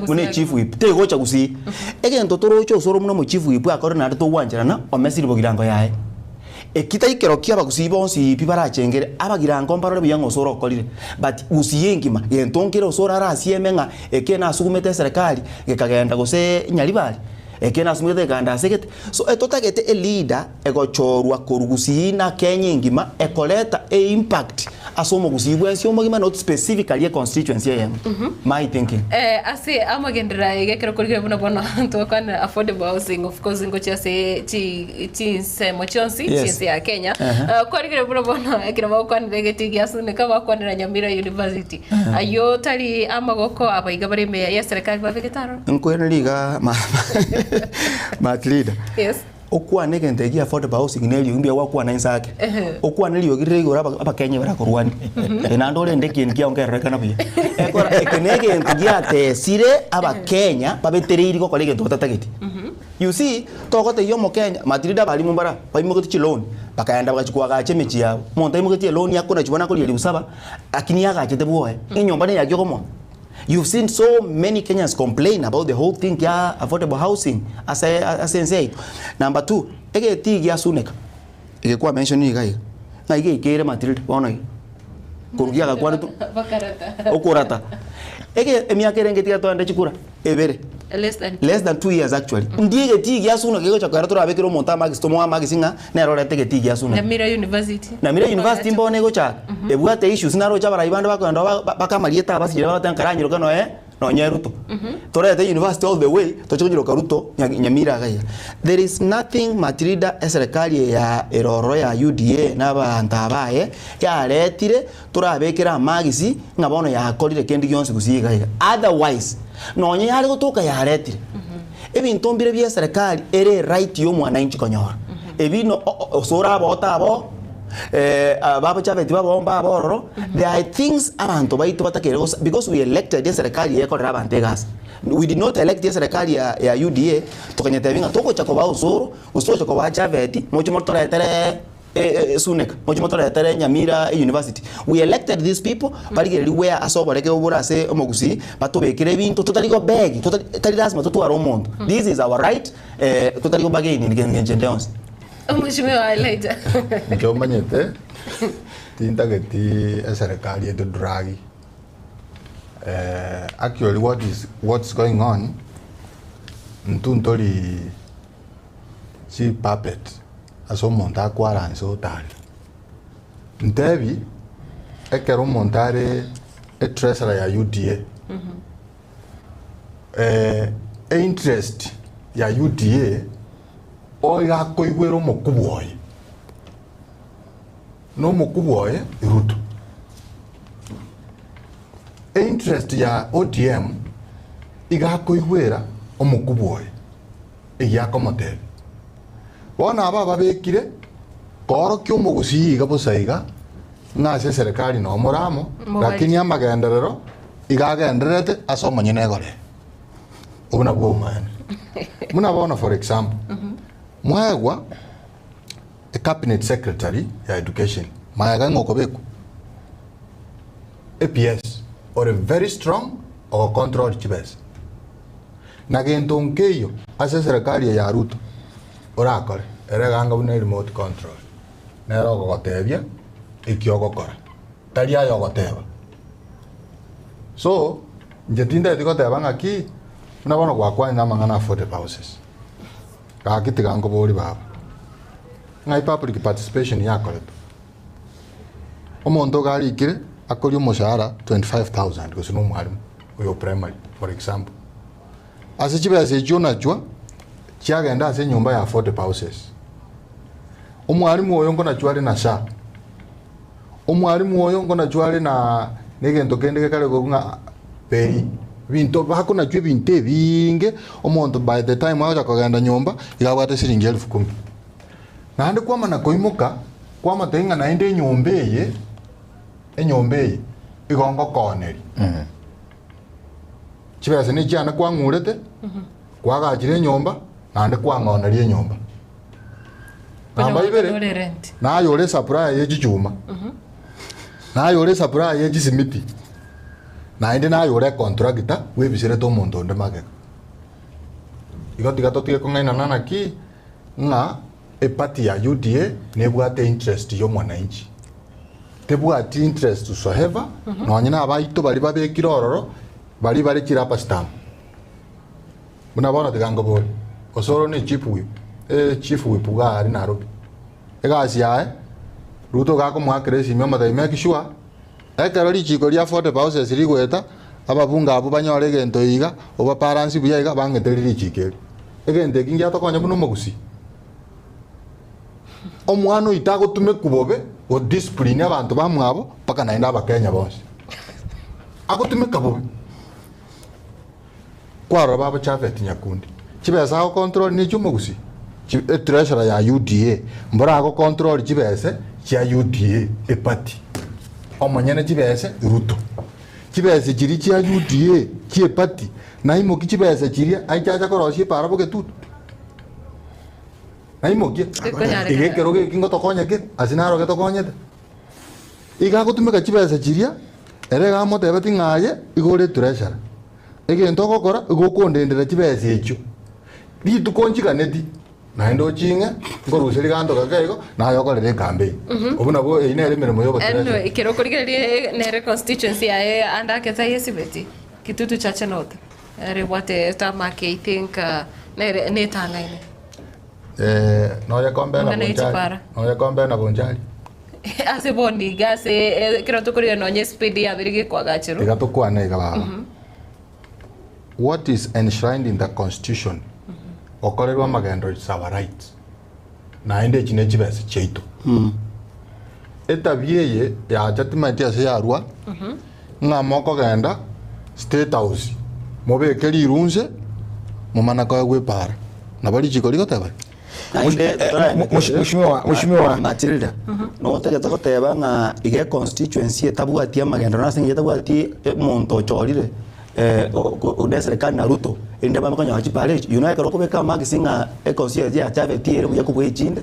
mune chief whip tego chagusi egento torocho Osoro muno mu chief whip akora na to wanjirana omesiri bogirango yae ekita ikero kia bagusi bonsi pibarachengere abagirango mbarore byango Osoro okolire but usiyengima yentonkire Osoro arasiemenga ekena asugumete serikali gekagenda gose nyalibali ekena asumete ganda sekete so etotagete a leader egochorwa korugusi na Kenya ngima ekoleta a impact asomo gusibwensi omogima not specifically a constituency yam my thinking asi amagendera egekero kurire buna bona tokana affordable housing of course ngocha se chi semo chonsi chi ya Kenya kurire buna bona ekira bakwana begeti gyasune kama kwanira Nyamira University ayo tali amagoko abaiga bare me ya serikali bavegetaro nkwena liga matlida yes okwa negente gi affordable housing neli umbia wakwa na insake okwa neli ogire gora aba Kenya bara korwani enandole ndeki nkia ongereka na bia ekora ekenege ngia tesire aba Kenya babeteriri ko kolege totatageti you see tokote yomo Kenya matrida bali mumbara baimogoti chiloni bakaenda bakachukua gache mechi yabo monta imogoti loan yakona chibona ko yeli usaba akini yakachete boye inyomba ne yakyo komo. You've seen so many Kenyans complain about the whole thing ya affordable housing as I say. Number 2, ege tigi ya suneka. Ege kwa mention ni gai. Na ige ikere Matilda wana. Kurugia ka kwa bakarata. Okurata. Ege emiaka renge tiga to ande chikura. Ebere. Less than 2 years actually. Ndiege tigi ya suneka ege chakara to abekero monta magis to mo magis nga na rora tege tigi ya suneka. Nyamira University. Nyamira University mbone go cha. Ebwate issues na rocha bara ibanda bakwenda bakamalieta basije batankaranyiro kano no nyeruto torete university all the way tochojiro karuto Nyamira gaya. There is nothing Matrida serikali ya eroro ya UDA n'abanta abaye ya retire turabekera magisi ngabono ya kolire kendi gyonse gusiga gaya. Otherwise nonye yari gutuka ya retire ebintu mbire bya serikali ere right yo mwananchi konyora ebino osora bota abo baba chaveti babomba abororo there are things abantu baito batakere because we elected the serikali yeko rabantegas we did not elect the serikali ya UDA tukanyeta binga toko chakoba usoro chakoba chaveti mocho motora etere sunek mocho motora etere Nyamira University we elected these people baligere where asoboreke obura se omogusi batobekere bintu totaligo beg totali lazima tutwara omuntu this is our right totaligo bageni ngenjendeons Mheshimiwa highlighter. Ndio manyete tintageti serikali yetu dragi. Actually what's going on ntuntori si puppet aso monta kwara so tali. Ntebi ekero montare treasurer ya UDA. Interest ya UDA oiga koigwero mokuboye no mokuboye Ruto interest ya ODM iga koigwera omokuboye iya komotel bona aba bekire koro kyo mogusiga bosaiga nase serikali no moramo lakini amagenderero igagenderete asoma nyine gore ubona bwo man muna bona for example mwagwa a cabinet secretary ya education mayaga ngokobeku APS or a very strong or control chibes nagento nkeyo ase serikali ya Ruto orakore ereganga bune remote control nero gotebia ikiogokora tari ayo goteba so njetinda tikoteba ngaki unabona kwa na mangana affordable houses kakitiga ngo bori baba ngai public participation yakore omonto garikire akori umushahara 25,000 gusino mwalimu uyo primary for example asichibe asejona jwa cyagenda ase nyumba ya affordable houses umwalimu oyo ngo nachwale na sha umwalimu oyo ngo nachwale na negento kende kale gogunga pay bintu bakuna chwe binte binge omonto by the time aja kugenda nyumba igabwate shilingi 10,000 nandi kwa mana koimuka kwa matenga na inde nyumba ye igongo koneri chibese ni cyane kwa ngurete kwa gajire nyumba nandi kwa ngoneri nyumba namba ibere na yore supply ye chichuma na yore supply ye chisimiti na inde na yore contractor we bisire to muntu nde mageka igatiga totige kungaina nana ki nga epati ya UDA nebwate interest yo mwananchi tebwate interest usoheva no nyina abaito bali babekira ororo bali kirapa stamp muna bona tigango bol osoro ni chief whip ga ari Nairobi egasi yae Ruto ga ko mwakresi mema da make sure ekarori chiko lia 40,000 rigweta ababunga abo banyore gento iga oba paransi buya iga bangeteriri chikeri egende kingia tokonya buno mogusi omwana itagutume kubobe o discipline abantu bamwabo paka naenda abakenya bose agutume kabobe kwaro baba Chafet Nyakundi chibesa aho control ni chumogusi treasurer ya UDA mbora ago control chibese cha UDA epati omanyene chibese Ruto chibese chiri cha UDA chiepati na imo kichibese chiri aichacha koroshi para boke tu na imo ki igekero kingo tokonya ke asinaro ke tokonyete iga gutumika chibese chiria erega mote beti ngaye igore treasurer egento gokora igokondendera chibese echo bitu konchikaneti naendo chinga ngorusiri gando gakego na yokorere campaign obuna bo inere mirimo yo eno ikero kurigerie nere constituency yae andake za yesibeti kitutu chache note rewate tamake I think nere netangaine no ya kombe na bonjari no ya kombe na bonjari ase bondi gase kero tukurio no nye speed ya birige kwa gachero igato kwa na igaba what is enshrined in the constitution okorerwa magendo is our right na ende chine chibese cheito etabieye ya chatimati ase yarwa nga moko genda state house mobe keri runze mumana kwa gwe para na bali chiko ligoteba Mheshimiwa Matilda no tegeta goteba nga ige constituency etabwatia magendo na singe etabwatia monto chorire serikali na Ruto ende bamakonya wachipale yuna ekero kubeka magisinga ekonsiye ya Chafet ere buya kubwechinde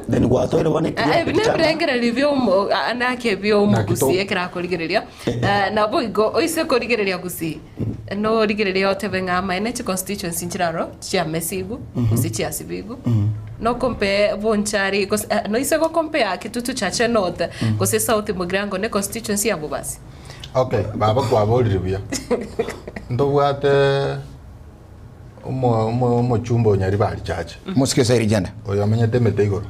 then gwatore bone ne brengere livyo anake byo mugusi ekera koligereria na boigo oise koligereria gusi no ligereria otebenga maine chi constituency nchiraro chia mesigu gusi chia sibigu no compare bonchari no ise go compare kitutu chache note gose south mugrango ne constituency ya bobasi. Okay, baba kwa bolire buya ndobwate umo chumbo nyari bali chache musikeza irijanda oyo amenye temete igoro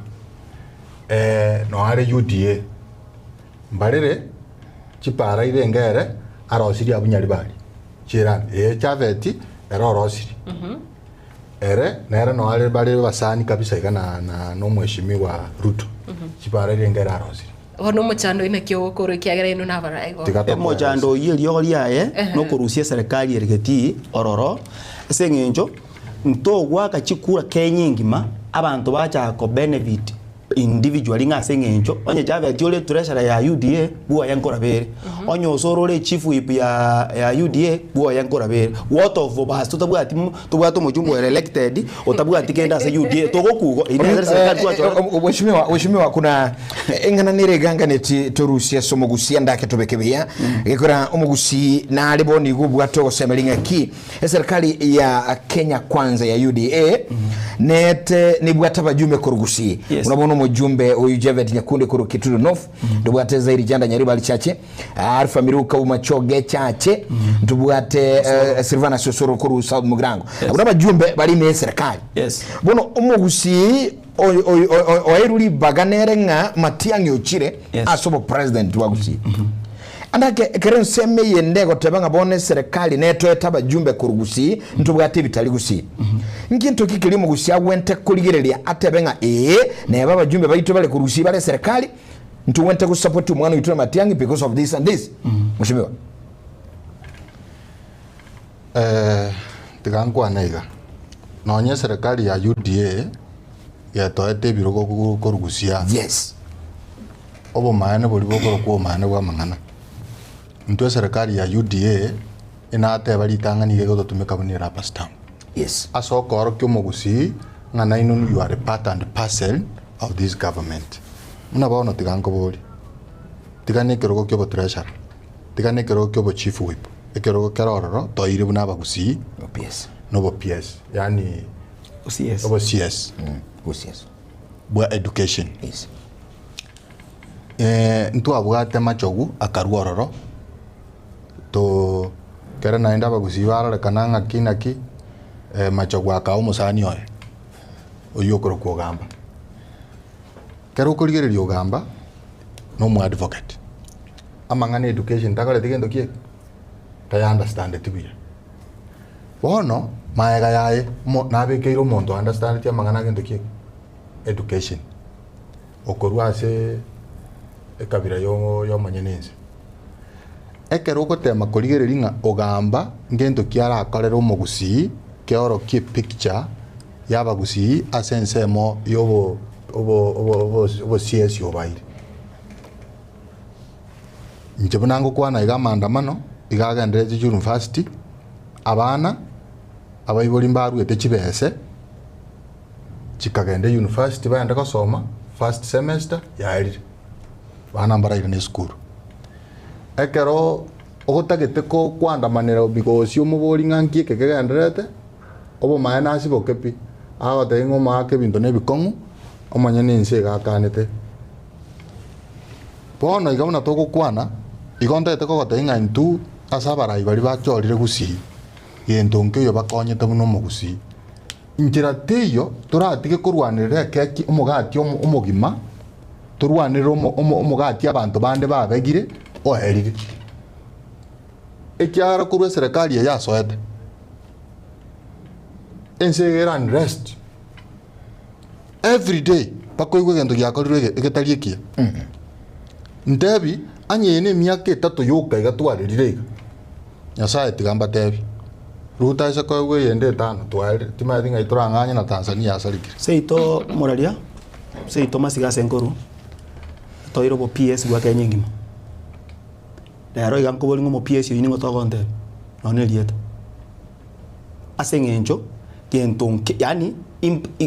no are UDA mbarere chipara irengere arosiri abunyari bali chira Chafet era orosiri ere nere no are bali basani kabisa igana na no mheshimiwa Ruto chipara irengere arosiri ono mochando ine kyo koro kiagera ino nabara ego mochando yelio liaye no kurusia serikali erigeti ororo sengenjo ntogwa kachikura kenyingima abantu bacha ko benefit individually nga sengenjo onye Chafet yole treasurer ya UDA bua yankora bere onye osoro le chief whip ya UDA bua yankora bere what of bas tubwati mujumbo elected otabwati kenda sa UDA togokugo ine serikali kwa Mheshimiwa kuna engana nire ganga neti torusia somogusia ndake tobekebia gekora omugusi na aliboni gubwato semelinga ki serikali ya Kenya kwanza ya UDA nete nibwata bajume korugusi unabona mujumbe uyu Chafet Nyakundi kuru Kituru North ndubwate zairi janda nyariba alichache Alfa Miruka umachoge chache ndubwate Silvana Sosoro kuru South Mugrango abuna bajumbe bali me serikali bono umugusi oeruli baganere nga Matiang'i Ochire asobo president wagusi andake keren seme yende gotebanga bone serikali neto etaba jumbe kurugusi ntubwate bitali gusi nkinto kikiri mu gusi agwente kuligereria atebenga ne baba jumbe bayito bale kurugusi bale serikali ntuwente kusupport umwana witwa Matiang'i because of this and this. Mheshimiwa Tigankwa naiga. Nonye serikali ya UDA yatoete birogo korugusia. Yes. Obo maene boli bokoro kwa maene bwa mangana. Ntwe serikali ya UDA inate bali tangani gego tumeka buni rapa stamp. Yes. Asoko oro kyo mogusi ngana inu you are a part and parcel of this government. Muna bawo no tiganko boli. Tigane kerogo kyo bo treasurer. Tigane kerogo kyo bo chief whip. Ekerogo kerororo to ire buna bagusi. No PS. No bo PS. Yani OCS. Obo CS. OCS. Bwa education. Yes. Ntu abwate machogu akaruororo to kera naenda bagusi bara kananga kinaki machogu akao musani oye oyokoro ko gamba kero kurigererio gamba no mu advocate amangane education takole tigendo kie ta understand it biya bono maega yae nabe keiro mondo understand it amangana gendo kie education okorwa ase ekabira yo manyenense ekero gotema kurigereria ogamba ngento kiara akorera omogusi keoro ki picture yabagusi asensemo yobo obo CS yobaire njebunango kwana iga maandamano igagendereje university abana abayibori mbaru ete chibese chikagende university baenda gosoma first semester yairire bana mbaraire ne school ekero ogotagete ko kwandamanira because omubori nganki kegenderete obo maena asiboke pi agote ngoma ke binto ne bikongu omanya nense gakanete bono igona toko kwana igonte te ko gote ngantu asabara ibari bachorire gusi yento nkeyo bakonyete muno mugusi injira teyo turatige kurwanirira keki omugati omugima turwanirira omugati abantu bande babegire oherire ekyara kurwe serikali ya soete ensegera rest every day bakoigwe gendo gyakorire egetarikie ndebi anyene miaka 3 yoka igatwaririre nyasaye tigamba tebi ruta ise koigwe yende 5 twari timathi ngai turanganya na Tanzania asarikire seito moraria seito masiga senkuru toiro bo PS gwa Kenya ngima dero iganko bolingo mo PS yini ngotogonte none lieta asengencho kentonke yani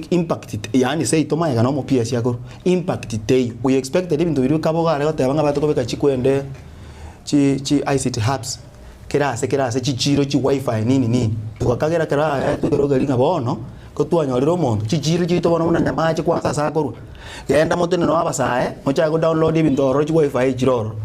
impact yani seito maega no mo PS yako impact tei we expected ibintu biri kabogare gotebanga bato kobeka chikwende chi ICT hubs kerase chichiro chi wifi nini tukakagera kera tugerogelinga bono ko twanyorira omonto chichiro chito bono muna nyamache kwa sasa koru yenda moto no abasae mocha go download ibintu oro chi wifi chiroro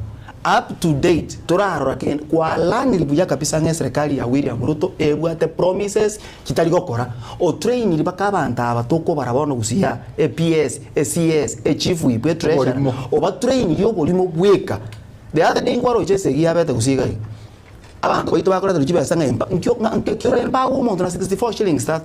up to date turarora ken kwa lani libuya kabisa nge serikali ya William Ruto ebwate promises kitali gokora o train libaka banta abatoko barabono gusia PS CS chief whip treasure oba train yo bolimo bweka the other day ngwaro chesegia bete gusiga abantu baito bakora turibesa ngemba nkyo emba umuntu na 64 shillings that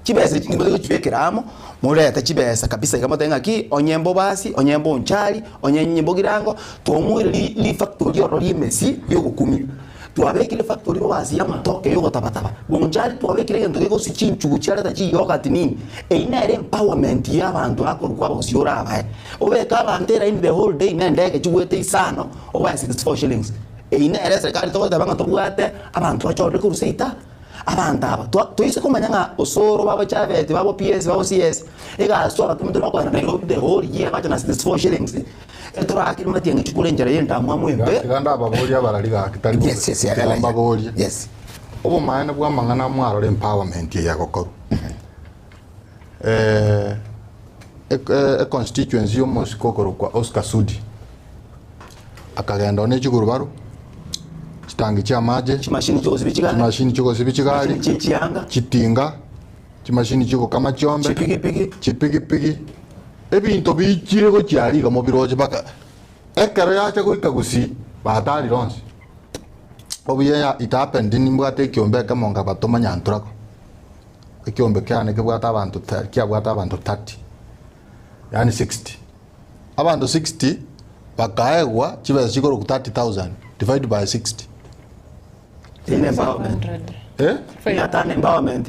chibesa chingibego chibekeramo mureta chibesa kabisa ikamotenga ki onyembo basi onyembo nchali onyenyembo girango tomwire li factory oro limesi yogukumi tuabekile factory basi ya matoke yogo tabataba bonjali tuabekile ngendo gego sichinchu cyara tachi yogati nini ina empowerment y'abantu akorwa bosiora abaye obeka bantera in the whole day nendeke chugwete isano oba 64 shillings ina era serikali toda banga tobwate abantu bachore kuruseita abantu aba toise kumanyanga osoro baba chavete baba PS baba CS ega swara tumdo bakwana Nairobi the whole year bacha na 64 shillings etora akiri matienge chukule njara yenda mwamwembe ganda baboria baraliga kitali yes baboria yes obo maana bwa mangana mwaro empowerment ya gokoru constituency yo mosikokoro kwa Oscar Sudi akagenda one chigurubaru chitangi cha maje chimashini choko sibichigari chianga chitinga chimashini chiko kama chombe chipigi ebinto bichire go cyari ga mobiroje baka ekero yacha go ikagusi batari ronse obiye ya itapendi nimbwate kyombe kamonga batoma nyanturako ekyombe kyane kebwata abantu kyabwata abantu 30 yani 60 abantu 60 bakaegwa chibeza chikoro ku 30,000 divided by 60 Ine empowerment. 500. Hata empowerment.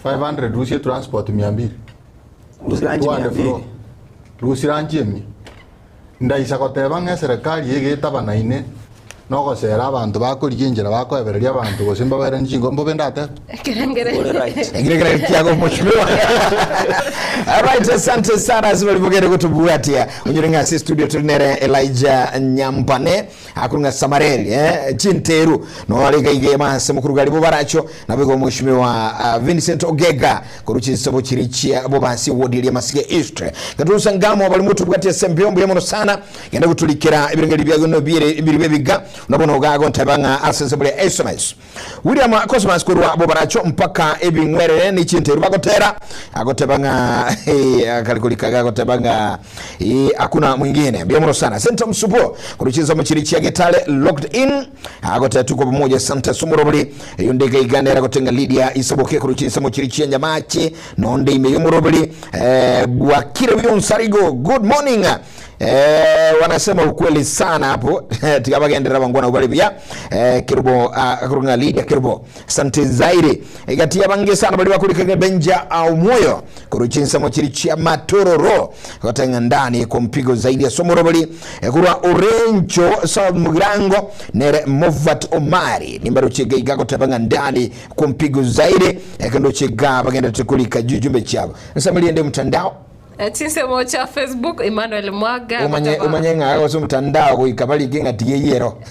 500 rusie transport 200 Rusiranji 200. rusiranji emi ndaisa goteba ng'a serikali egetabanaine no gocera abantu bakorigia njira bakoebereria abantu gosimba bere nchingo mbo bendate Kerengere. All right. Ngire kiago mheshimiwa. Alright, asante sana zibalibogere kutubuatia. Unyiringa si studio tulinere Elijah Nyampane akurunga Samareli Chinteru no alega igema semukuru gali bobaracho nabego mheshimiwa Vincent Ogega kuruchi sabo chirichia bobansi wodi ya Masige East. Gatusa ngamo bali mutu bugati sembiyombo yemono sana genda kutulikira ibirengeli byago no bire biga unabona ogago ntabanga accessible SMS. William Cosmas kurwa bobaracho mpaka ebingwerere ni Chinteru bagotera agotebanga kalikulikagaga agotebanga hakuna mwingine biyomoro sana Senta Msupo kuruchiza mchirichia Getale locked in agotera tuko pamoja Santa Sumurobli yondega iganera gotenga Lydia Isaboke kuruchiza mchirichia Nyamachi nonde imeyumurobli Bwakire Wiyonsarigo good morning. Wanasema ukweli sana hapo tikabagendera bangwana ubali bya kirubo kurunga Lydia kirubo sante zaire igatia bange sana bali bakulika Benja au moyo kuruchinsa mochirichia Matororo gotenga ndani kwa mpigo zaidi ya Somorobali kurwa Orencho South Mugrango nere Movat Omari nimbaro chega igago tabanga ndani kwa mpigo zaidi kando chega bagenda tukulika jujumbe chabo nsamali ende mtandao Chinse mocha Facebook Emmanuel Mwaga umanyenga ago mtandao kuikabali genga tigeyero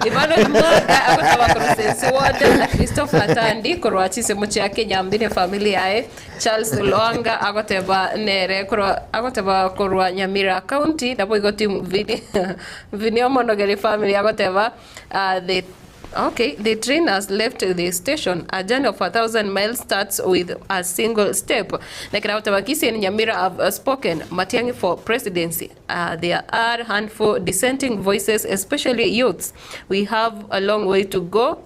Emmanuel Mwaga akotaba process ward Christopher Tandi korwa chinse mocha Kenya mbine familia Charles Loanga akotaba nere korwa akotaba korwa Nyamira County dapo igoti vini Omonogeri family akotaba the train has left the station. A journey of 1,000 miles starts with a single step. Like Rautabakisi and Nyamira have spoken, Matiang'i for presidency. There are a handful dissenting voices, especially youths. We have a long way to go,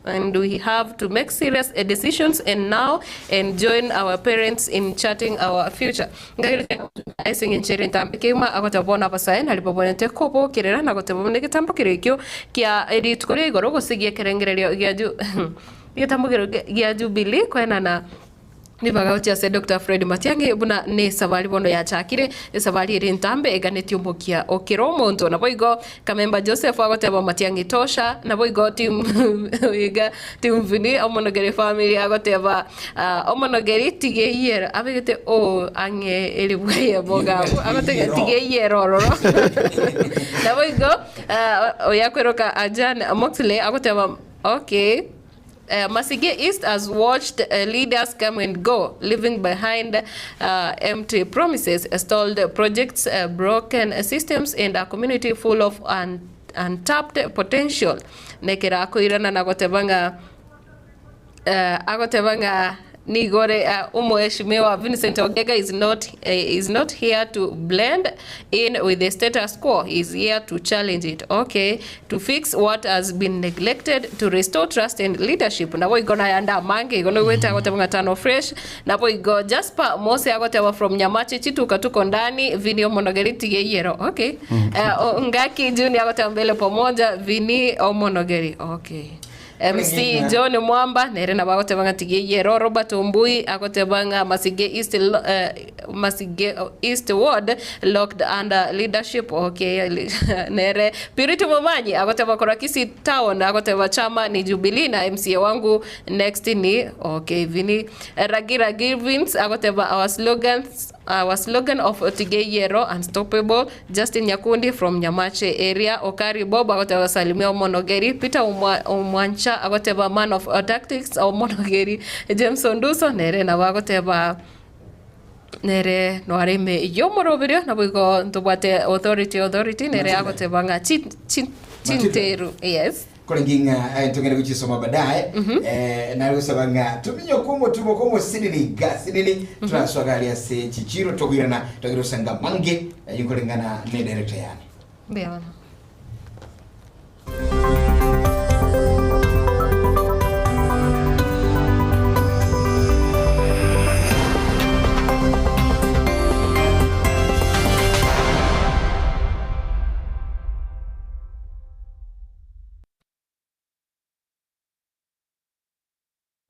and we have to make serious decisions and now and join our parents in charting our future. Aising in sharing time kema agotabona pasain halipobonete kopo kirera na gotabone kitambo kirikyo kia edit kore gorogo sigia kerengerelio giaju gitambo giaju bili kwena na Nibagautia se Dr. Fred Matiang'i buna ne sabali bono ya chakire sabali rintambe eganeti umukia okiro monto na boigo kamemba Joseph agoteba Matiang'i tosha na boigo team vini Omonogeri family agoteba Omonogeri tigeyero abegete ange elibwe boga agote tigeyero roro na boigo oyakweroka Ajan Moxley agoteba okay. Masige East has watched leaders come and go, leaving behind empty promises, stalled projects, broken systems, and a community full of untapped potential. Nekera koirana na agotebanga Nigore Mheshimiwa Vincent Ogega is not here to blend in with the status quo. He's here to challenge it. Okay, to fix what has been neglected, to restore trust and leadership. Na boy gonna yanda mange gonna wait agotebanga tano fresh. Na boy go Jasper Mose agoteba from Nyamachi chitu katuko ndani Vini Omonogeri tigeyero. Okay. Ngaki Junior agoteba mbele pamoja Vini Omonogeri. Okay. MC John Mwamba nere na bagotebanga tigeyero Robert Ombui agotebanga Masige East Ward locked under leadership. Okay. Nere Purity Momanyi agoteba Korakisi Town agoteba chama ni Jubilee na MCA wangu next ni okay Vini Ragira Givins agoteba our slogan of Tigeyero unstoppable. Justin Nyakundi from Nyamache area. Okari Bob agoteba Salimia Omonogeri. Peter Umwancha agoteba man of tactics Omonogeri. James Onduso nere na agoteba nere no areme yomorobirio na bugo ntobate authority nere agotebanga Chinteru. Yes. Kolenginga tugenda kuchisoma baadaye na rusabanga tumo komo sidili tunaswagalia se chichiro togirana togirosanga mange yukolengana ne director yani Beana.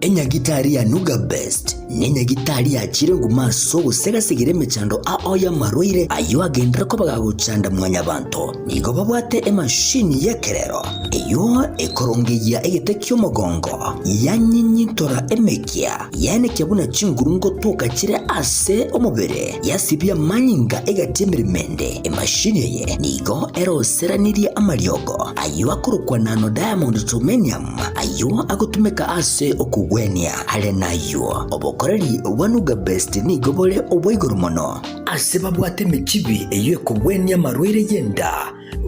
Enyagitari ya Nuga Best nenyagitari ya chirengu maso gusegasigire mechando aoya marwaire ayo agendera ko bagagucanda mwanya bantu nigo babwate emashini yekerero iyo ekorongeya egetekyo mogongo yanyinyitora emekia yane kyabuna chingurungo toka chire ase omubere yasibya manyinga egatemiremende emashini ye nigo eroseranirie amaryogo ayo akurukwa nano diamond titanium ayo agutumeka ase okugwenia ale nayo obokoreri wa Nuga Best nigo bole obwoiguru mono ase babwate mechibi eyo ekugwenia marwaire yenda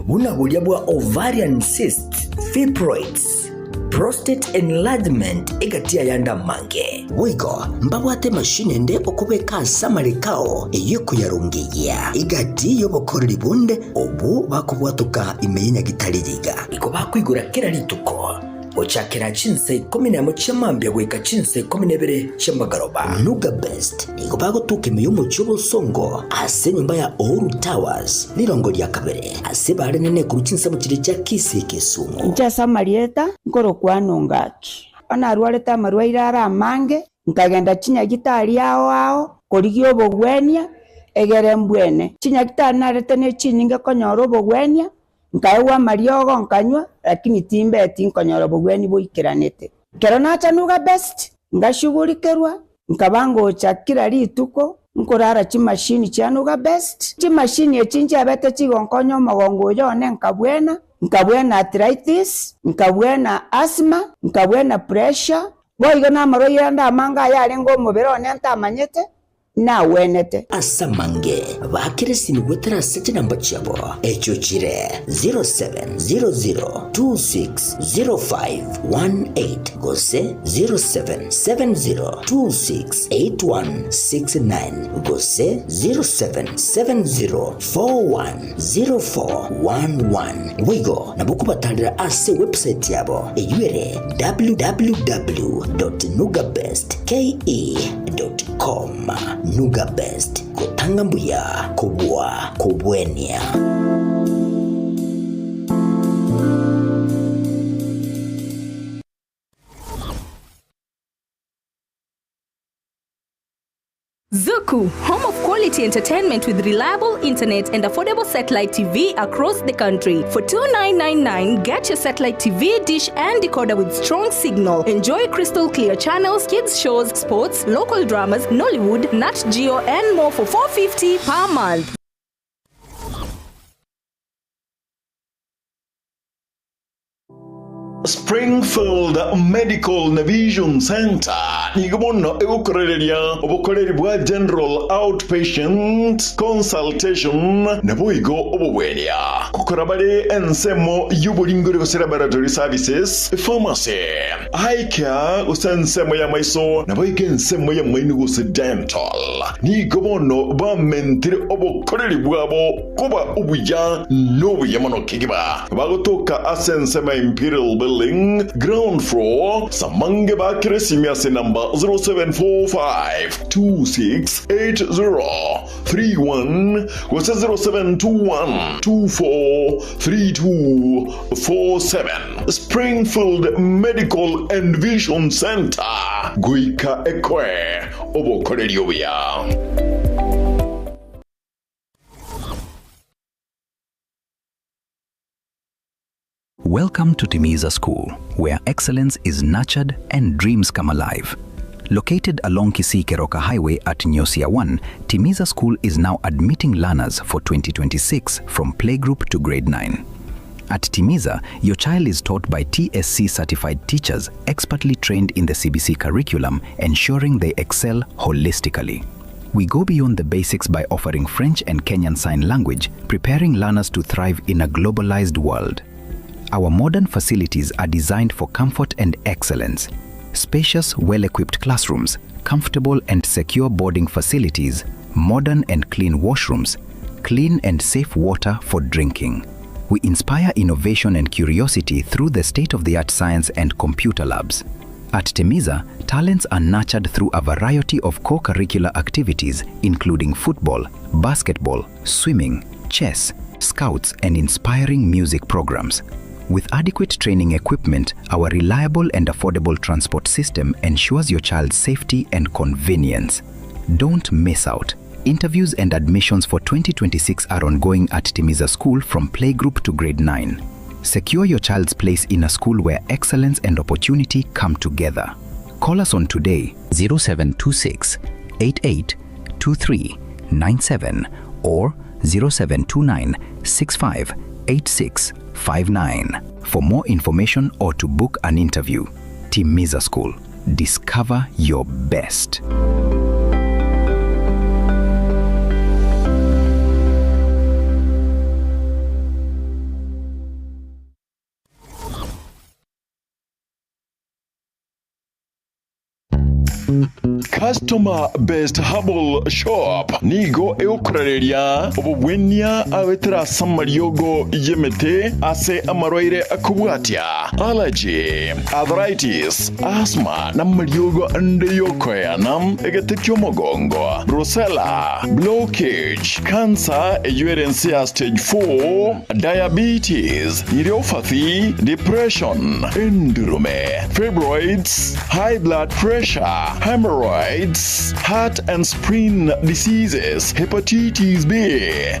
buna bulya bwa ovarian cyst, fibroids, prostate enlargement egatia yanda mange wigo mbabwate mashine nde okubeka samarikao eyeko yarungiya igati yobokoreri bunde obu bakubwatuka imenya gitaririga iko bakwigura kera lituko ochakera chinse 11 chamambya gweka chinse 12 chambagaroba Nuga Best iko bagotuka imiyumo chobo songo ase nyumba ya Oru Towers lirongo lya kabere ase bare nene ku chinse mu kire cya Kisi Kisumu nja samarieta ngoro kwanongaki ona arwareta marwaire ara mange nkagenda chinya gitari ao korigio obogwenia egere mbwene chinya gitari narete ne chininga konyoro obogwenia nkaewa mariogo nkanywa lakini timbe tinkonyoro bogweni boikeranete kero nacha Nuga Best ngashugulikerwa nkabango chakira lituko nkorara chimashini cha Nuga Best chimashini echinje abete chigonkonyo mogongo yone nkabwena arthritis nkabwena asthma nkabwena pressure boigo na maroira ndamanga yale ngo mubirone ntamanyete na wenete asamange bakirisi nigwetera sete namba chabo echo chire 0700260518 gose 0770268169 gose 0770410411 wigo nabukubatalira ase website yabo eyuere www.nugabestke.com Nuga Best kutanga mbuya kubwa kubwenia. Zuku, home of quality entertainment with reliable internet and affordable satellite TV across the country. For $29.99, get your satellite TV dish and decoder with strong signal. Enjoy crystal clear channels, kids shows, sports, local dramas, Nollywood, Nat Geo, and more for $4.50 per month. Springfield Medical Vision Center nigomono egukorereria obukoreri bwa general outpatient consultation nabuigo obubweria kukora bari ensemo y'uburingiro laboratory services pharmacy eye care usensemo ya maiso nabuigo ensemo ya mainugus dental nigomono ba mentire obukoreri bwabo kuba ubuya n'obuyamano kigiba bagotoka asensema Imperial Building ground floor Samange Bakiresi number 0745268031 was 0721243247 Springfield Medical and Vision Center Guika Ekwe Obokoreriobia. Welcome to Timiza School, where excellence is nurtured and dreams come alive. Located along Kisii Keroka Highway at Nyosia 1, Timiza School is now admitting learners for 2026 from playgroup to grade 9. At Timiza, your child is taught by TSC certified teachers expertly trained in the CBC curriculum, ensuring they excel holistically. We go beyond the basics by offering French and Kenyan Sign Language, preparing learners to thrive in a globalized world. Our modern facilities are designed for comfort and excellence. Spacious, well-equipped classrooms, comfortable and secure boarding facilities, modern and clean washrooms, clean and safe water for drinking. We inspire innovation and curiosity through the state-of-the-art science and computer labs. At Timiza, talents are nurtured through a variety of co-curricular activities, including football, basketball, swimming, chess, scouts, and inspiring music programs. With adequate training equipment, our reliable and affordable transport system ensures your child's safety and convenience. Don't miss out. Interviews and admissions for 2026 are ongoing at Timiza School from playgroup to grade 9. Secure your child's place in a school where excellence and opportunity come together. Call us on today 0726 88 2397 or 0729 65 8659 for more information or to book an interview. Timiza School. Discover your best. Customer Best Herbal Shop nigo eukurereria obugwenia awetera samariogo yemete ase amarwaire akubwatia allergy, arthritis, asthma na mariogo ande yokoyanam egetekyo mogongo, brucella, blockage, cancer eyerensia stage 4, diabetes, neuropathy, depression, endurome, fibroids, high blood pressure, hemorrhoids, heart and spleen diseases, hepatitis B,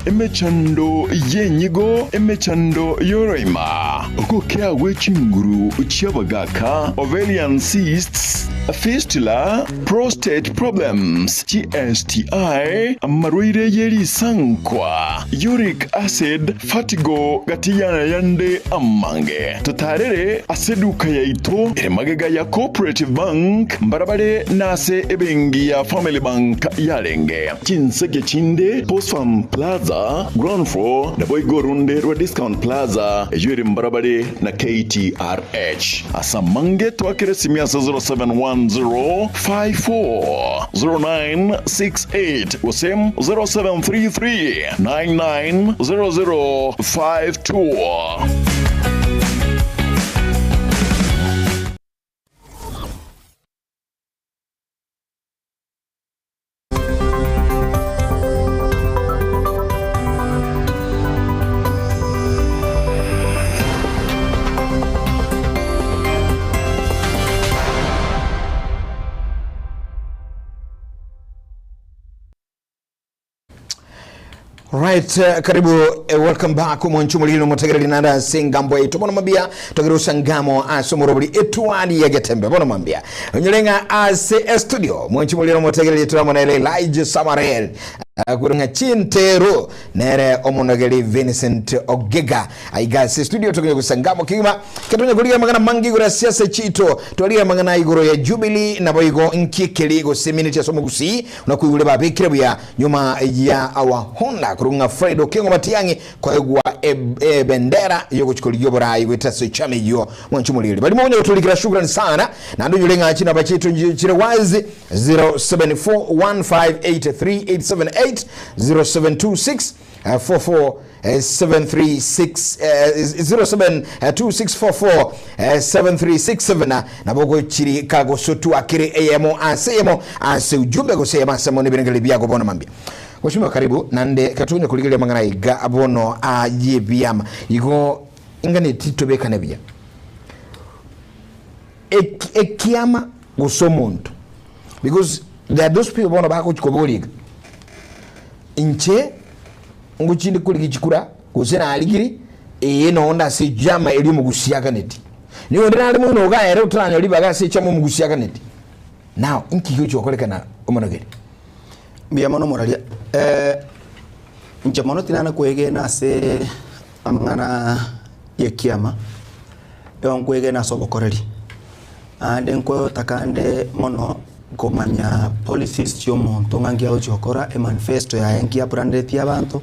emechando yenyigo, emechando yorema, okokea wechinguru uchabagaka, ovarian cysts, fistula, prostate problems, GSTI, marwire yeri sankwa, uric acid, fatigo gatiyana yande amange, tutarere aseduka yaito, magega ya Cooperative Bank, mbarabare nase ebengi ya Family Bank yarenge, chinsege chinde, Post Farm Plaza, ground floor, na boigorunde rwa Discount Plaza, yuri mbarabare na KTRH. Asamange twakere simiasa 0710-540968 wasem 0733-990052. Right, karibu, welcome back mwanchumulilo mutagereli nanda singambo yetu. Bono mambia, togero sangamo asomorobili etuwani ya getembe. Bono mambia, nyolenga ase studio, mwanchumulilo mutagereli tunamonele Elijah Samarel. Kurunga chintero nere omonogeli Vincent Ogega aiga se studio tokyo kusangamo kima katonya kuliga magana mangi gura siasa chito toliga magana igoro ya Jubilee na boigo nkikeli go seminity ya somugusi unakuyule ba bekrebu ya nyuma ya awa Honda kurunga Fredo Kengo Matiangi kwa egwa bendera yoko chikoli yobora igwita se chame yo mwanchumulili bali mwenye utulikira shukrani sana na ndo yulenga china bachito chire wazi 0741583878 0726 44 072644 7367 na bogo chiri kago sotu akire ayemo asemo ase ujumbe go sema samoni birengeli byako bona mambia Washima karibu nande katunya kuligele mangana iga abono ayebiama igo ingane titobeka nabia ekiama gosomuntu because there are those people bona bako chikoboliga inche nguchindi kuligi chikura kusena aligiri no onda se jama eli mugusiaga neti ni ondera ali muno ga ere utranyo libaga se chamo mugusiaga neti now inki yo chokolekana omonogeri bia mono moralia nche mono tinana kwege na se amangana yekiama kwege na sobokoreri ande nko takande mono komanya policies yo monto ngangia ochokora manifesto ya enkia branded ya bantu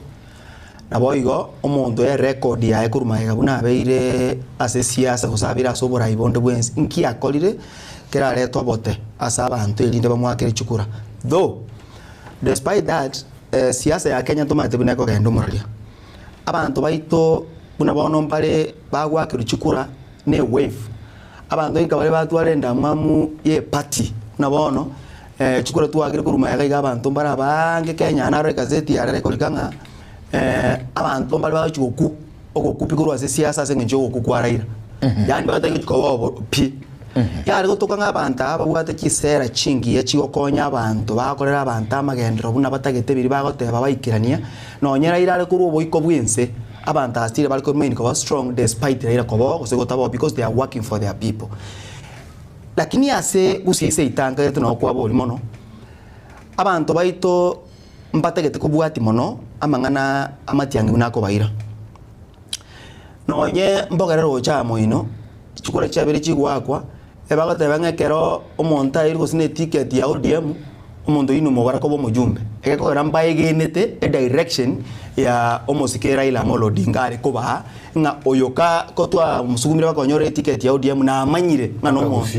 na boigo omonto ya record ya ekurumaiga buna beire ase siasa gusabira sobora ibonde bwensi nkia kolire kera leto bote asa bantu elinde bamwakere chukura though despite that siasa ya Kenya tomate buneko gendo moralia abantu baito buna bono mpale bagwakere chukura ne wave abantu ikabale batwarenda mamu ye party nabono chukura tuagire kuruma yaga abantu mbara bange Kenya na re gazeti ya re kolikanga abantu mbara bachuku okukupigurwa ase siasa ase ng'encho ogokukwaraira yani bagata gikobo pi yari gotoka ng'abantu aba bwate kisera chingiya chigokonya abantu bakorera abantu amagendero buna batagete biri bagoteba baikirania nonyera irare kuri oboiko bwense abantu astire bari ko main ko strong despite ira ko bo gotabo because they are working for their people lakini ase gusiise itanga yetu no kwa boli mono abantu baito mbatagete kubwati mono amangana amatiangi nako baira nonye mbogerero chamo ino chikura chabere chigwakwa ebagoteba ng'ekero omonto aire gosine ticket ya ODM omonto ino mogara kobo mujumbe egekogera mbaegenete direction ya omosike Raila Amolo Odinga ari koba nga oyoka kotwa musugumire bakonyore ticket ya ODM na amanyire nga no muntu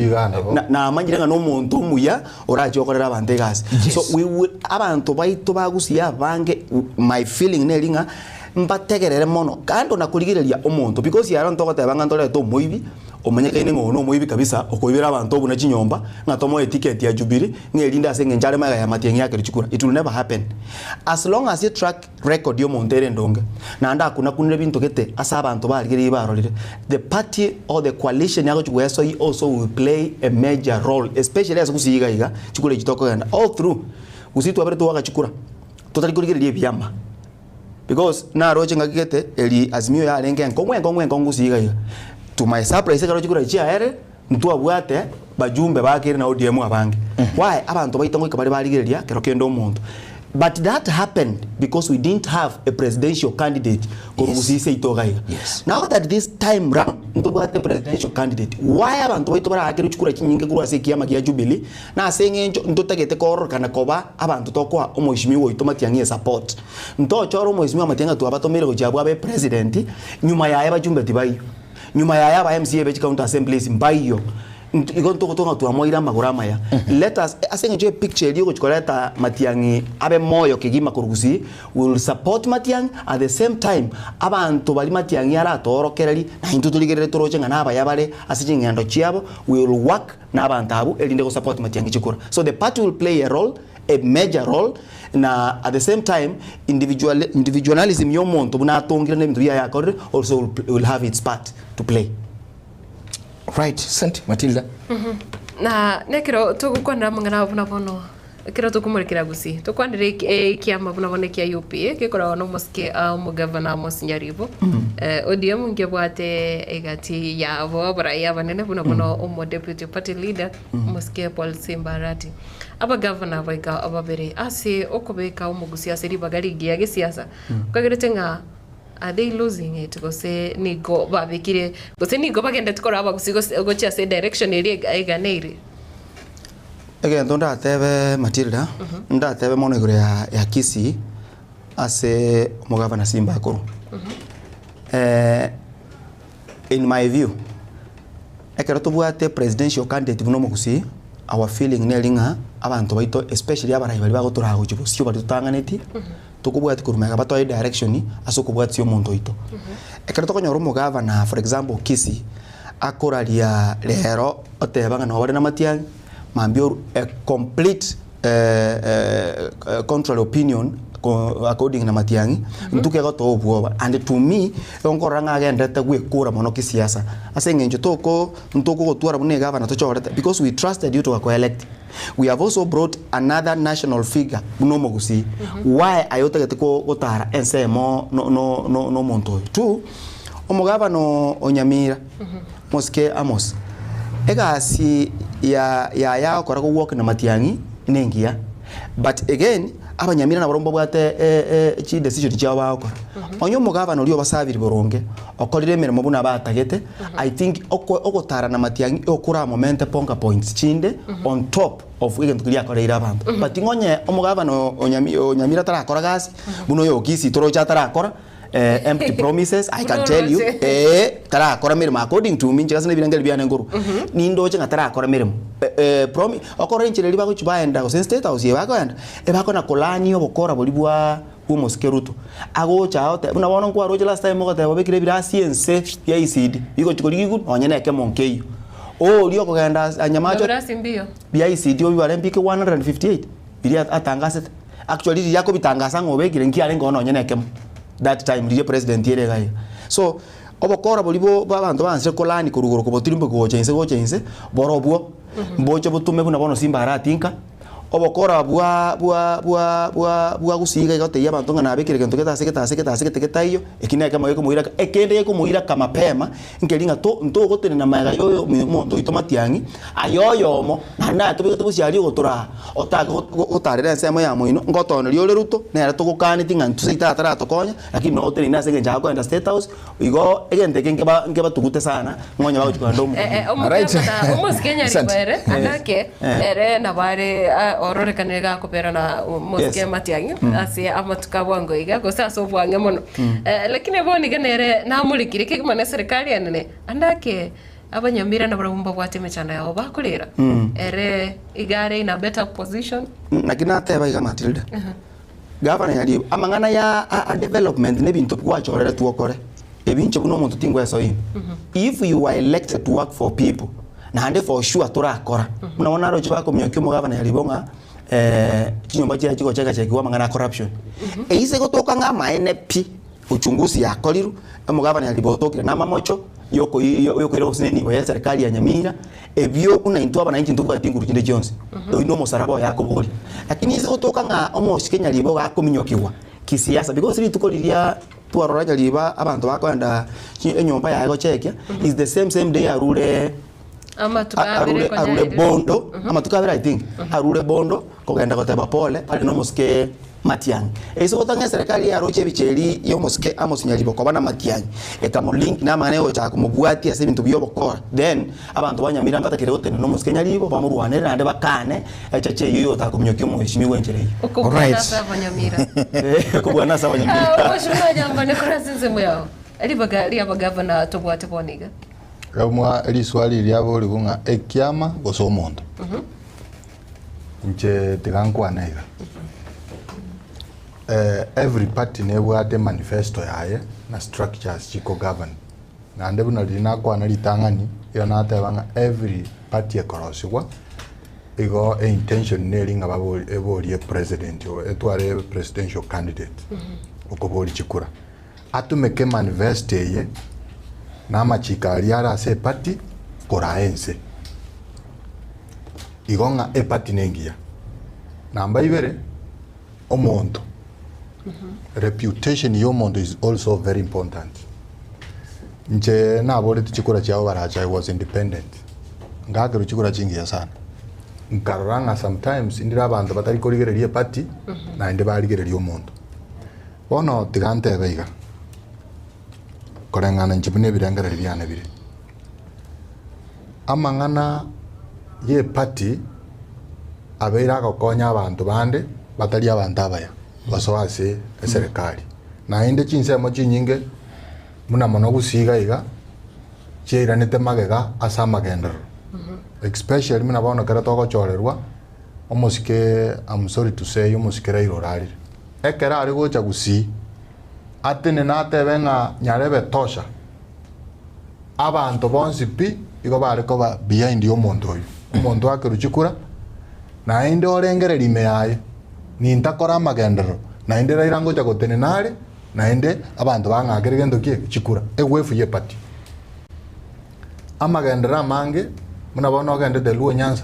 na amanyire nga no muntu muya orajokorera abante gas so we will abantu baito bagusia bange my feeling nelinga mbategerere mono kando na kuligireria omonto because yaro ntogoteba nga ntore to moibi omanyekaine ngono moibi kabisa okoibira abantu obuna chinyomba ngatomo ticket ya Jubilee ngelinda ase ngenjare maga ya matiengi yake chikura it will never happen as long as you track record yo montere ndonge na anda kuna kunire bintu gete asa abantu baligire barorire the party or the coalition yako chugwe so also will play a major role especially as kusiyiga iga chikure chitoko ganda all through usitu abere to waka chikura totally kuligireria byamba because na roche ngagete eli azimio ya lenge ngongwe siyiga iga to my surprise karo chikura chia ere ntu abwate bajumbe bakire na ODM abange why abantu baitongo ikabari baligereria kero kendo omuntu but that happened because we didn't have a presidential candidate korugusise itogaiga now that this time round ntu bwate presidential candidate why abantu baito bara akire chikura kinyinge kuru ase kiyama ya Jubilee na asengenjo ntu tagete koror kana koba abantu tokwa omoshimi wo itomatiangie support nto choro omoshimi amatianga tu abatomere gojabwa be president nyuma ya bajumbe tibai nyuma ya yaba MCA bechi county assemblies mbayo igonto kutonga tu amoira magorama ya let us asengeje picture liyo kuchikoleta Matiangi abe moyo kigima kurugusi will support Matiangi at the same time abantu bali Matiangi ara torokereri na intutuligere toroche ngana aba yabale asijingendo chiabo will work na abantu abu elinde ko support Matiangi chikura so the party will play a role a major role na at the same time individualism yomonto buna tongira ne bintu ya yakore also will have its part to play right sent Matilda na nekiro tugukwana mangana buna bono kira tukumurikira gusi tukwandire kiama buna bono kia UPA kikora no moske mu governor Mosinyaribo ODM ngebwate egati ya bora ya banene buna bono omo deputy party leader moske Paul Simbarati aba governor baika ababere ase okobeka omugusi ase ribagari gia gisiasa kagerete nga are they losing it gose nigo babikire gose nigo bagenda tukora abagusi gochi ase direction eri eganeire again donda tebe Matilda nda tebe mono igure ya Kisii ase mugavana Simba akuru in my view ekero tubwate presidential candidate buno mugusi our feeling nelinga abantu baito especially abarayi bali bagotora gujibusyo bali tutanganeti tukubwati kurumega bato direction asokubwati yo muntu ito ekero tokonyoro mugavana for example Kisii akoraria lero otebanga no bari na Matiangi mambio a complete contrary opinion according na Matiangi ntuke goto obwoba and to me onkoranga agenda tagwe kura mono kisiasa asengenjo toko ntoko gotwara bune governor tochorete because we trusted you to elect we have also brought another national figure buno mogusi why ayota getiko gotara ensemo no monto tu omugava no Onyamira moske Amos egasi ya okora go work na Matiangi nengia but again abanyamira na barombo bwate chi decision cyaba okora onyo mugava no lyo basabiri boronge okorire meremo buna batagete I think okotara na Matiangi okura moment ponga points chinde on top of weekend kulia koreira abantu but ngonye omugava no Onyamira tara akora gasi buno yo Kisii toro cha tara akora empty promises I can tell you tara akora mirimo according to me chikasane birangeli byane nguru nindo chenga tara akora mirimo promise okora inchireli bako chibaenda go state house ye bako enda bako na kolani obokora bolibwa umoskeruto ago chao te una bono kwa roje last time mo te bobekire bira science ya ICD biko chikoligigu onyene ke monkeyo liyo kugenda anyamacho bya ICD obi barempike 158 biri atangase actually yako bitangasa ngobekire nkiale ngono onyene ke that time the president yere guy so obokora bolibo babantu banse kolani kuruguru kubotirimbe gochense borobwo mboche butume buna bono simba aratinka obokora bwa gusiga igote yabantu ngana bekire gento ketase ekine kama yeko muira ekende yeko muira kama pema nkelinga to gotene na maga yoyo mondo itomatiangi ayoyomo na tubito busiari gotora otarera nsemo ya moino ngotonerio leruto nera tugukani tinga ntusita tara tokonya lakini no otene nase ngenja ko enda state house igo egente nkeba tugute sana ngonya bagukwa ndomo omuskenya ribere anake ere na bare orore kanega kopera na moske matiangi asi amatuka bwango iga gosa so bwange mono lakini boni ganere na mulikire ke mana serikali anene andake abanyamira na barumba bwate mechana yao bakolera ere igare in a better position lakini ateba iga Matilda governor yali amangana ya development ne bintu kwachorera tuokore ebinche buno muntu tingwa so if you are elected to work for people na ande for sure turakora unaona rocho bako myokyo mugavana yalibonga kinyomba kya chiko chaka chakiwa mangana corruption eise gotoka ngama NP uchunguzi ya koliru mugavana yalibotokira na mamocho yoko ero sineni wa serikali ya Nyamira ebyo kuna into abananchi ntuko atinguru kinde Jones ino mosarabo yako boli lakini ize gotoka nga almost Kenya libo gako minyokiwa kisiasa because ri tukoliria tuaroraja liba abantu bakwenda enyomba ya go chekia is the same day arure arure bondo ama tukabira I think arure bondo kogenda goteba pole pale no moske Matiang'i eso gotanga serikali ya roche bicheri yo moske amos nyalibo kobana Matiang'i etamo link na maneo cha kumubwati ase bintu byobokora then abantu banyamira mbata kire gotene no moske nyalibo bamurwanere nande bakane echache yoyo takumnyokyo muheshimi wenjere alright banyamira kubwana sa banyamira oshuma jamba ne kurasinze moyo alibaga gavana tobwate boniga Kamwa eli swali lyabo ligunga ekyama goso omonto. Nche tigankwa naiga. Every party nebwate manifesto yaye na structures chiko govern. Na ndebu na lina kwa na litangani yona atebanga every party ekorosiwa igo intention nelinga babo eboli president o etware presidential candidate. Okoboli chikura. Atumeke manifesto ye nama chikali ara se party koraense igonga e party nengia namba ibere omonto reputation yo mondo is also very important nje na bole tichikura chao baracha I was independent ngagero chikura chingia sana nkaranga sometimes indira abantu batari korigererie party na inde barigererie omonto bono tigante beiga korengana njibune birengera byane bire amangana ye party abeira gokonya abantu bande batari abantu abaya basoase serikali na inde chinsemo chinyinge muna mono gusiga iga chira nete magega asama gendero especially muna bono kera togo chorerwa omosike I'm sorry to say omosikera irorari ekera ari gocha gusi atene nate venga nyarebe tosha abantu bonsi pi igo bare ko ba behind yo mondo akeruchikura na inde orengere lime yaye ni ntakora magendero na inde rairango cha gotene nare na inde abantu bangagere gendo kie chikura ewefu ye party amagendera mange muna bono gende de luo Nyanza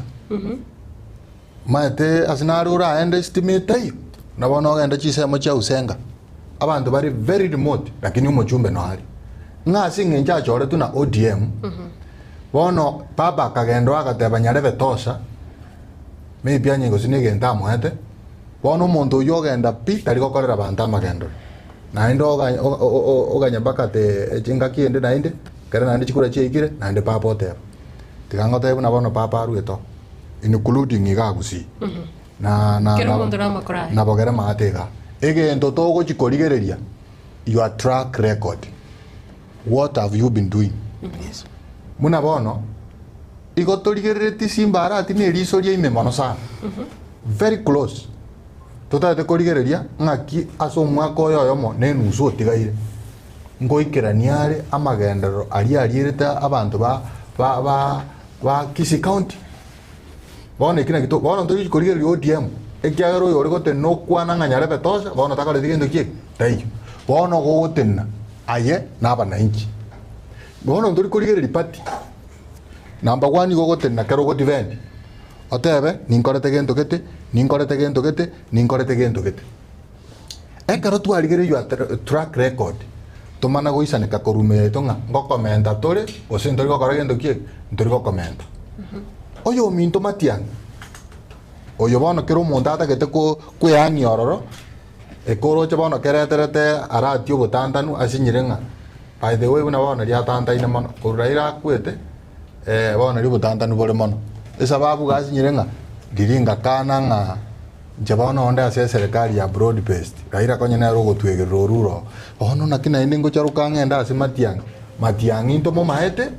mate asinarura ende estimate na bono gende chisemo cha usenga abantu bari very remote lakini umujumbe no hari ngasi ngenja chore tuna ODM bono baba kagendo agateba nyarebe tosha maybe anyengo sinigenda mwete bono muntu yogenda pi tari gokorera abantu amagendo na ndo oganya bakate chinga kiende na inde kare na inde chikura chikire na inde papa oteba tigangote buna bono papa arueto including igagusi na bogera maatega egento togo chikorigereria your track record. What have you been doing? Yes. Muna bono igotorigereti simbara tine risoria imemono sana. Very close. Tota te korigereria ngaki aso mwako yoyomo nenusu otigaire. Ngoikeraniare amagendero ariariereta abantu ba Kisii County. Bono ikina kito bono tori korigereria ODM. Ekiagero yori gote no kwana nganyarebe tosha bono takale digendo kie. Tayo. Bono gotenna aye n'abananchi bono ndori kurigereri party number 1 igogote na kero defend otebe ninkorete gento gete ekero twarigere your track record tomana goisaneka korume tonga ngokomenta tore ose ntori gokora gento kie ntori gokomenta oyo minto matiang oyo bono kero omonto atagete kweyani ororo ekoroche bono kereterete arati obotantanu asinyire ng'a by the way buna bono riatantaine mono koruraira akwete bono ribotantanu bore mono esababu gasinyire ng'a riringa kana ng'a nche bono onde ase serikali ya broad based raira konye nero gotwegerera oruro bono nakina inde ngocharuka ng'enda ase matiang intomo maete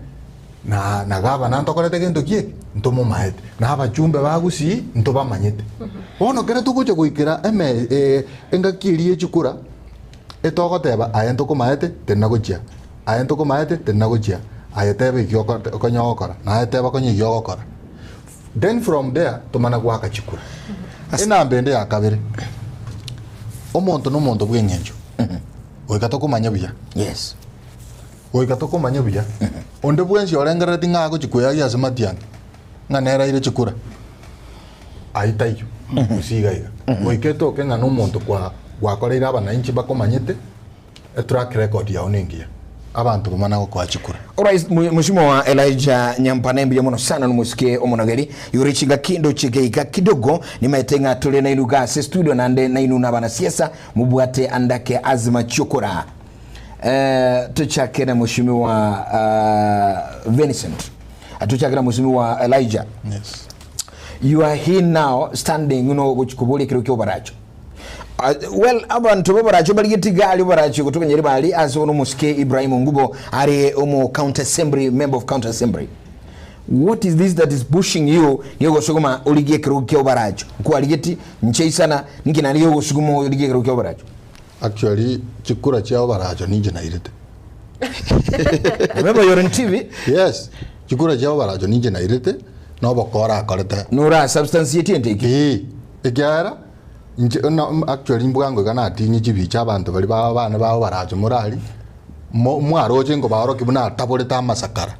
na gavana ntokorete gento kie ntomo maete na abachumbe bagusi nto bamanyete bono kere tugoche goikera engakirie chukura etogoteba aye ntoko maete tenagochia aye ntoko maete tenagochia aye tebe ikonyo gokora na aye tebe konye gokora then from there tomana gwaka chikura enambende ya kabere omonto no monto bwengenjo oikato kumanya buya yes oikato kumanya buya onde bwensi orengerete ng'ago chikuya ya sematiang ng'anera ire chikura aitayo usiga iga oiketo ke ng'ano monto kwa gwakoreire abananchi bakomanyete track record ya onengia abantu bamana kwa chikura. Alright, mheshimiwa Elijah Nyampanembi ya mono sana numusikie omonogeri yurichinga kindo chigeika kidogo nimetenga tole na iluga se studio nande na inu na bana siasa mubwate andake azima chokora tuchake na mheshimiwa Vincent tuchake na mheshimiwa Elijah. Yes, you are here now standing kuchikubuli kirukyo baracho. Well, abantu babaracho baligitiga ali baracho kutoka nyeri bali aso no muske Ibrahim Ngubo ari omo county assembly member of county assembly. What is this that is pushing you yogo suguma oligie kirukyo baracho ko aligeti ncheisana nikina ali yogo suguma oligie kirukyo baracho? Actually chikura chao baracho ninje na irete. Remember you're on TV? Yes, chikura chao baracho ninje na irete no bokora akorete nura substantiate ndiki ekyara actually mbwango kana atinyi chibicha abantu bali bana bawo baracho morali mwaroche ngo baro kibuna taboleta masakara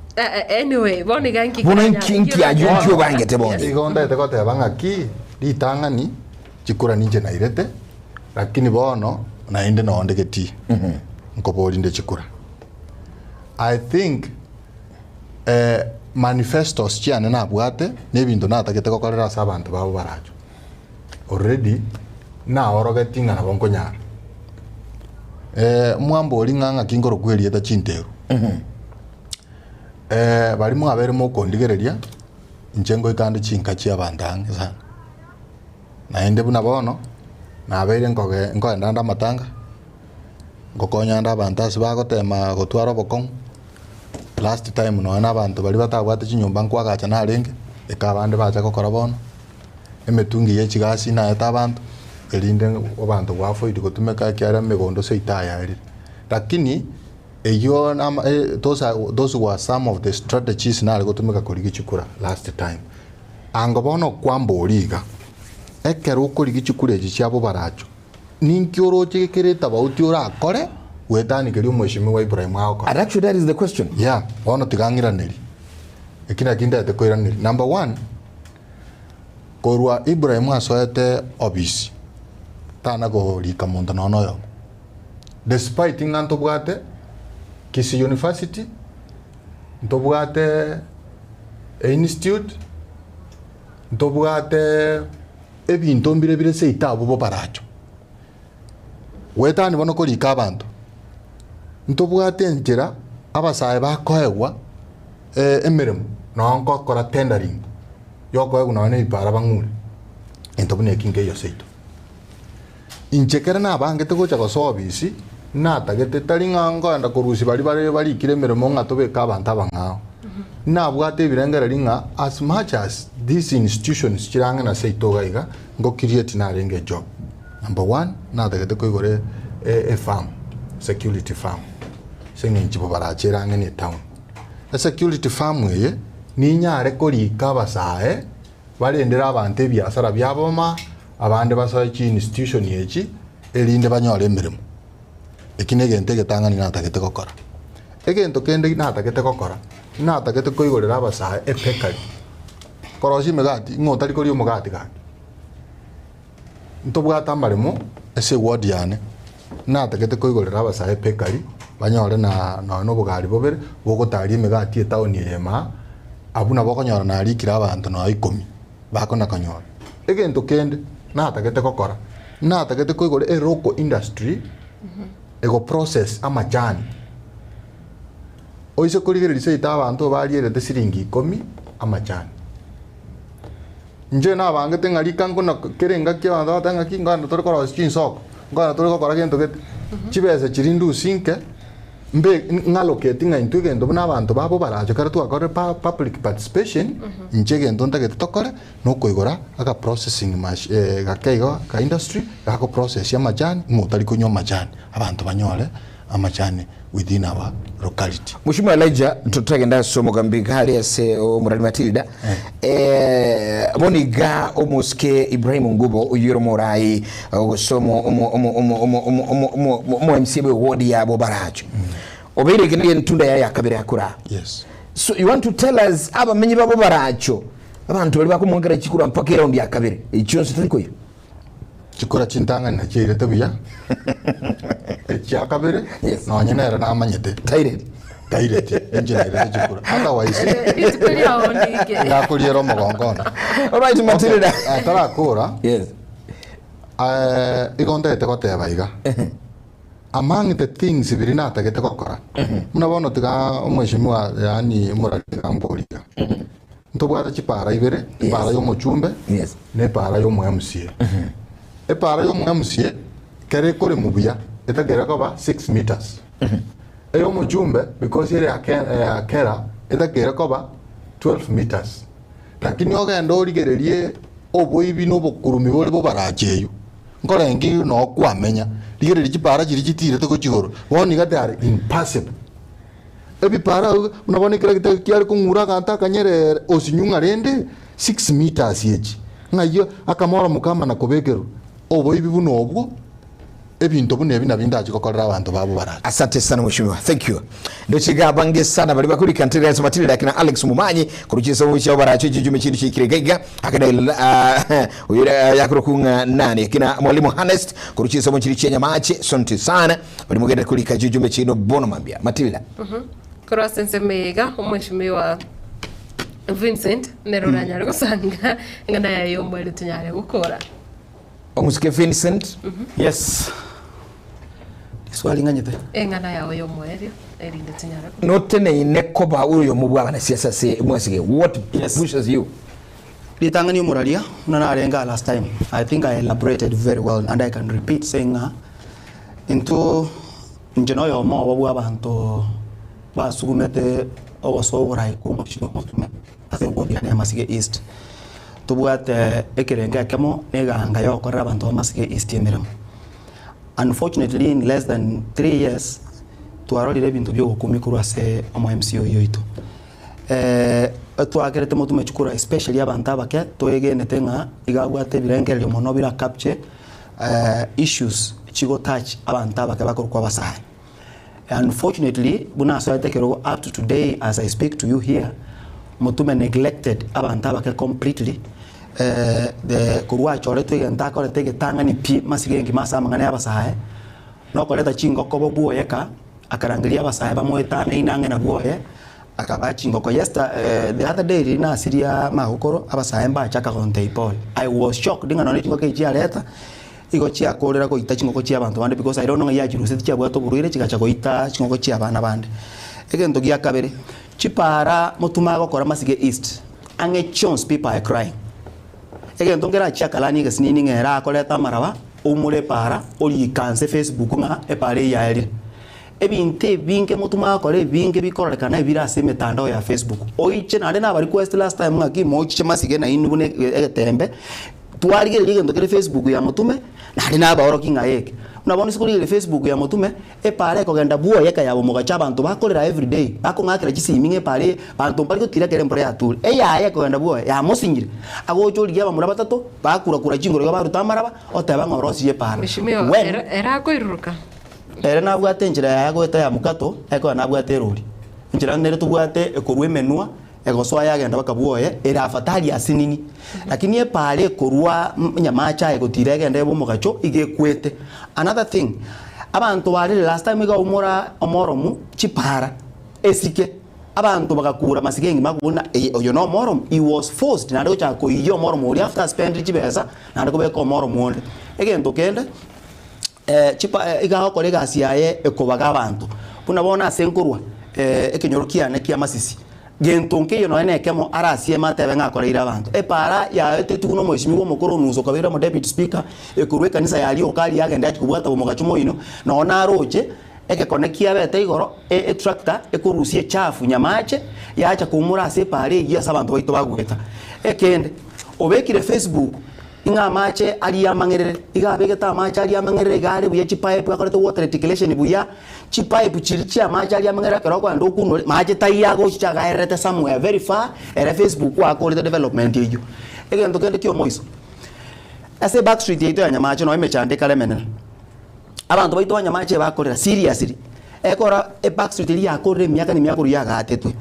anyway boni ganki kinki ajuju bangete bondi igonda ete banga ki litangani chikura ninje na irete lakini bono na inde no ndegeti nkoboli nde chikura. I think manifestos chiane na bwate nebintu natagete gokorera sa abantu babo baracho already na orogetinga na bonkonyara mwambo linganga kingoro kweli eta chinteru bali mwabere mo kondigereria nchengo ikande chinka chia bandange sana na ende buna bono na abere ngoge ndanda matanga ngokonya nda bantasi bagotema gotwara bokong last time no na abantu bali batabwate chinyumba nkwagacha na renge ekabande bacha gokora bono emetungi yechigasi na etabantu elinde abantu gwafo idikotumeka kyara megondo seitaya eri lakini eyo those were some of the strategies na gotumeka koligi chikura last time ango bono kwambo oliga ekero koligi chikura eji cyabo baracho ninkyoro chikireta bauti ora kore wetani keri umweshimiwa Ibrahim Awoko. And actually that is the question. Yeah, bono tigangira neri ekina kinda te koira neri. Number 1, korwa Ibrahim asoete obisi tana go lika monta nono yo despite nganto bwate Kisi University ntobwate institute ntobwate ebintu mbire seita abo baracho wetani bono ko lika abantu ntobwate njera abasaye bakoewa emeremo nonko kora tendering yoko eguna ipara bangure entobune kinge yo seito inchekera na bangete gocha gosobisi na tagete taringa anda korusi bali kiremeremo ngatobe ka banta bangao na bwate birengera ringa as much as these institutions chiranga na seito gaiga ngo create na renge job. Number 1 na tagete ko igore a farm security farm senge nchibo barachiranga ni town a security farm weye ni nyare kolika basae balendera abantu ebyasara byaboma abande basaye chi institution yechi elinde banyole emirimo ekine egento egetang'ani natagete gokora egento kende natagete gokora natagete koigorera abasae epekari korosia emegati ng'otari koria omogati gaki ntobwata amaremo ase ward yane natagete koigorera abasae epekari banyore na obogari bobere bogotaria emegati etaoni eyema abuna bokonyora narikire abanto no 10 bakona konyora egento kende natagete gokora natagete koigora local industry ego process amajani oise kurigereria ita abantu barierete siringi 10 amajani nje nabangete ng'arika nkona kerenga kia abantu batanga kingana tore kora chinsoko ngana tore gokora gento gete chibese chirindu sinke mbe ng'allocate ng'aintu egento buna abantu babo baracho kare twakore public participation nche gento ntagete tokore nokoigora aga processing gakeigo ka industry gako process ya majani ng'otari kunywa majani abantu banyore amajani within our locality. Mheshimiwa Elijah tutagenda somo gambika hali ase omurali Matilda moniga omuske Ibrahim Ngubo uyiro morai somo omo MCB wodi ya bobaracho obere gende ntunda ya kabere akura. Yes. So you want to tell us aba menyi babo baracho abantu bali bakumwongera chikura mpaka round ya kabere ichonse tanko yo chikora chintanga na chirete buya echa kabere no nyene era na manyete tairete engineer chikura otherwise Itukulia ondike. ya kuliero mogongona. All right Matilda. Atara kura. Yes. Igonde tekoteba iga. Among the things birina tagete gokora. Muna bono tiga omweshimwa yani murali kambolika. Ntobwata chipara ibere, para yo mochumbe. Yes. Ne para yo MCA. E para yo MCA kere kore mubuya etagera koba 6 meters. E yo mochumbe because ere akera etagera koba 12 meters. Lakini ogenda origererie oboibi no bokurumi bole bo baracheyo. Nkora ngi no kwamenya ligere chipara chiri chitire to chigoro woni gate are impossible ebi para unabona kira kite kiari kungura kanta kanyere osinyunga rende 6 meters yechi ngayo akamora mukama na kobekero obo ibi buno obwo ebintu bune ebina bindaje kokorera abantu babo baraje. Asante sana mheshimiwa, thank you. Ndio chigabange sana bali bakuri kantira ya Matilda kina Alex Mumanyi kuruchisa ucha baracho chijume chiri chikirigega akada uyira yakurukunga nani kina mwalimu Hanest kuruchisa mu chiri chenya mache sonti sana bali mugenda kulika chijume chino bono mambia Matilda. Kora sense mega mheshimiwa Vincent neroranya rugosanga ngana ya yombo ile tunyare gukora. Omusike Vincent. Yes. Swali nganyete. Engana ya yombo ile erinde tunyare. Notene inekoba uyo mubwa na siasa se mwasige what pushes you? Litangani muralia nana arenga last time. I think I elaborated very well and I can repeat saying into njenoyo mo babu abantu basugumete obosoborai kumashino mutume asengobya ne Masige East. Tubwate ekerenga kamo neganga yo korra abantu Masige East yemeramo. Unfortunately in less than 3 years twarorire bintu byo gukumikuru ase omo MCO yoito. Twagerete mutume chukura especially abantu abake toegenete nga igagwate birengere mono bira capture issues chigo touch abantu abake bakorwa basaha. Unfortunately buna so tekero up to today as I speak to you here mutume neglected abantu abake completely. The kurwa chore twegenta kore tegetanga ni pi masigengi masama ngane abasaha no koleta chingo kobo buoyeka akarangiria abasaha bamoetana inange na buoye akabachi ngoko the other day na siria mahukoro abasaha mba chaka konte Paul. I was shocked dinga none chingo kechi aleta igo chia kolera ko itachi ngoko chia abantu bande because I don't know ya jiru chia bwato buruire chikacha ko ita chingo chia abana bande egento gia kabere chipara mutuma gokora Masige East ange chons people are crying egento ngera chia kalani gesinini ngera koleta maraba umure para oli kanse Facebook nga epare ya eri ebinte binge mutuma kore binge bikorekana ebirase metandao ya Facebook oiche nande na bari request last time ngaki moiche Masige na inubune egetembe tuarige ligendo kere Facebook ya mutume nande na baoro kinga yeke unabona sikuri Facebook ya mutume epare ko genda buo yeka yabo mugacha abantu bakorera every day bako ngakira kisiminge pare bantu bari gutira kere mbere ya tool eya ko genda buo ya musingire agocho liya bamura batatu bakura kura chingoro ya baruta maraba otaba ngorosi ye pare Mheshimiwa era ko iruruka ere nabwate njira ya gweta ya mukato eko nabwate rori njira nere tubwate ekorwe menua egosoa yagenda bakabuoye era afatari asinini lakini epare korwa nyamacha egotira egenda ebo mugacho igekwete. Another thing, abantu bari last time ga umora omoromu chipara esike abantu bagakura masigengi makubona oyo no moromu he was forced na ndocha ko iyo moromu uri after spend chibesa na ndiko beko moromu onde egento kende chipa igaho kolega siaye ekobaga abantu punabona asenkurwa ekinyorokia ne kia masisi gento nke no ene kemo arasie matebe ngakoreira abantu epara ya tetuno mweshimiwo mukuru nuzo kabira mo deputy speaker ekurwe kanisa yali okali yagenda kubwata bomugachumo ino nona roje ekekonekia bete igoro tractor ekurusie chafu nyamache yacha kumura ase pare ya sabantu baito bagweta ekende obekire Facebook inga mache ali yamangerere igabegeta mache ali yamangerere gare buya chipipe akorete water reticulation buya chipipe chirichia mache ali yamangerere keroko ando kuno mache taiyago chagaerete somewhere very far era Facebook akorete development yeyo egento kende kyo moiso ase Backstreet yeito ya nyamache no emechandeka lemenera abantu baito banyamache bakorera seriously ekora Backstreet ili yakore myaka ni myaka ruyaga atetwe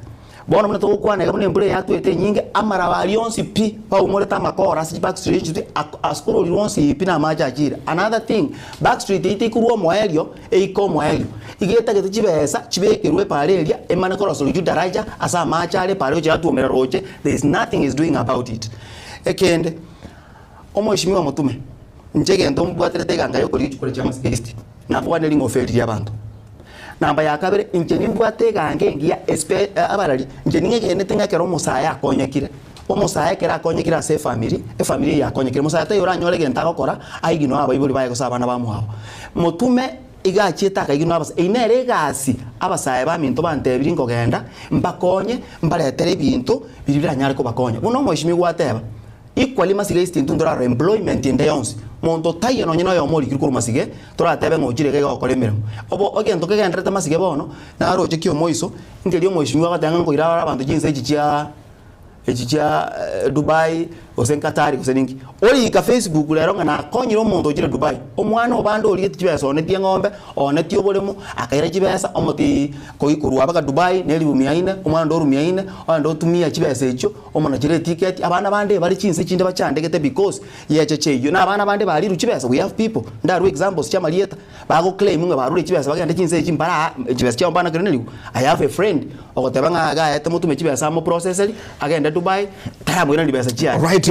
bono mna to kwana kabone mbure yatwete nyinge amara balionsi pi pa umoreta makora si Backstreet askoro lionsi pi na maja ajira. Another thing, Backstreet ite kuruo moelio eiko moelio igeta gete chibesa chibekerwe parelia emana kora soluju daraja asa macha ale pare oje atuomera roche. There is nothing is doing about it. Ekende omoshimiwa mutume njege ndo mbwaterete ganga yo kuri chukure chama state na bwana lingo feli yabantu namba ya kabere injeni mbwate gange ngia abarali njeni ngene tenga kero musaya akonyekire omusaya kera akonyekira se family family ya akonyekire musaya tayo ranyole genta gokora aigino abayibuli baye gusabana bamuhawo mutume igachita kaigino abasa inere gasi abasaya baminto bantebiri ngogenda mbakonye mbaretere bintu biribira nyare ko bakonye uno mwishimi gwateba equally masige istindundura employment in the yons monto tayo no nyino yo mori kirukuru masige turatebe ngojire kega okoremera obo ogento kega ndreta masige bono na roje kyo moiso ngeli omwishimwa gatanga ngoira abantu jinse echicha Dubai osen Qatar oseningi oli ka Facebook lero ngana konyiro monto jire Dubai omwana obando oli etibesa onetie ngombe onetie obolemu akaira chibesa omoti koikuru abaka Dubai neli bumiaine omwana ndo rumiaine ndo tumia chibesa echo omona jire ticket abana bande bali chinse chinde bachandegete because yechecheyo na abana bande bali ruchibesa we have people ndaru examples chama lieta bago claim nga barure chibesa bagende chinse chimbara chibesa chamba na greneli I have a friend okotebanga ga etemutume chibesa mo processor agenda Dubai tamu ina libesa chia right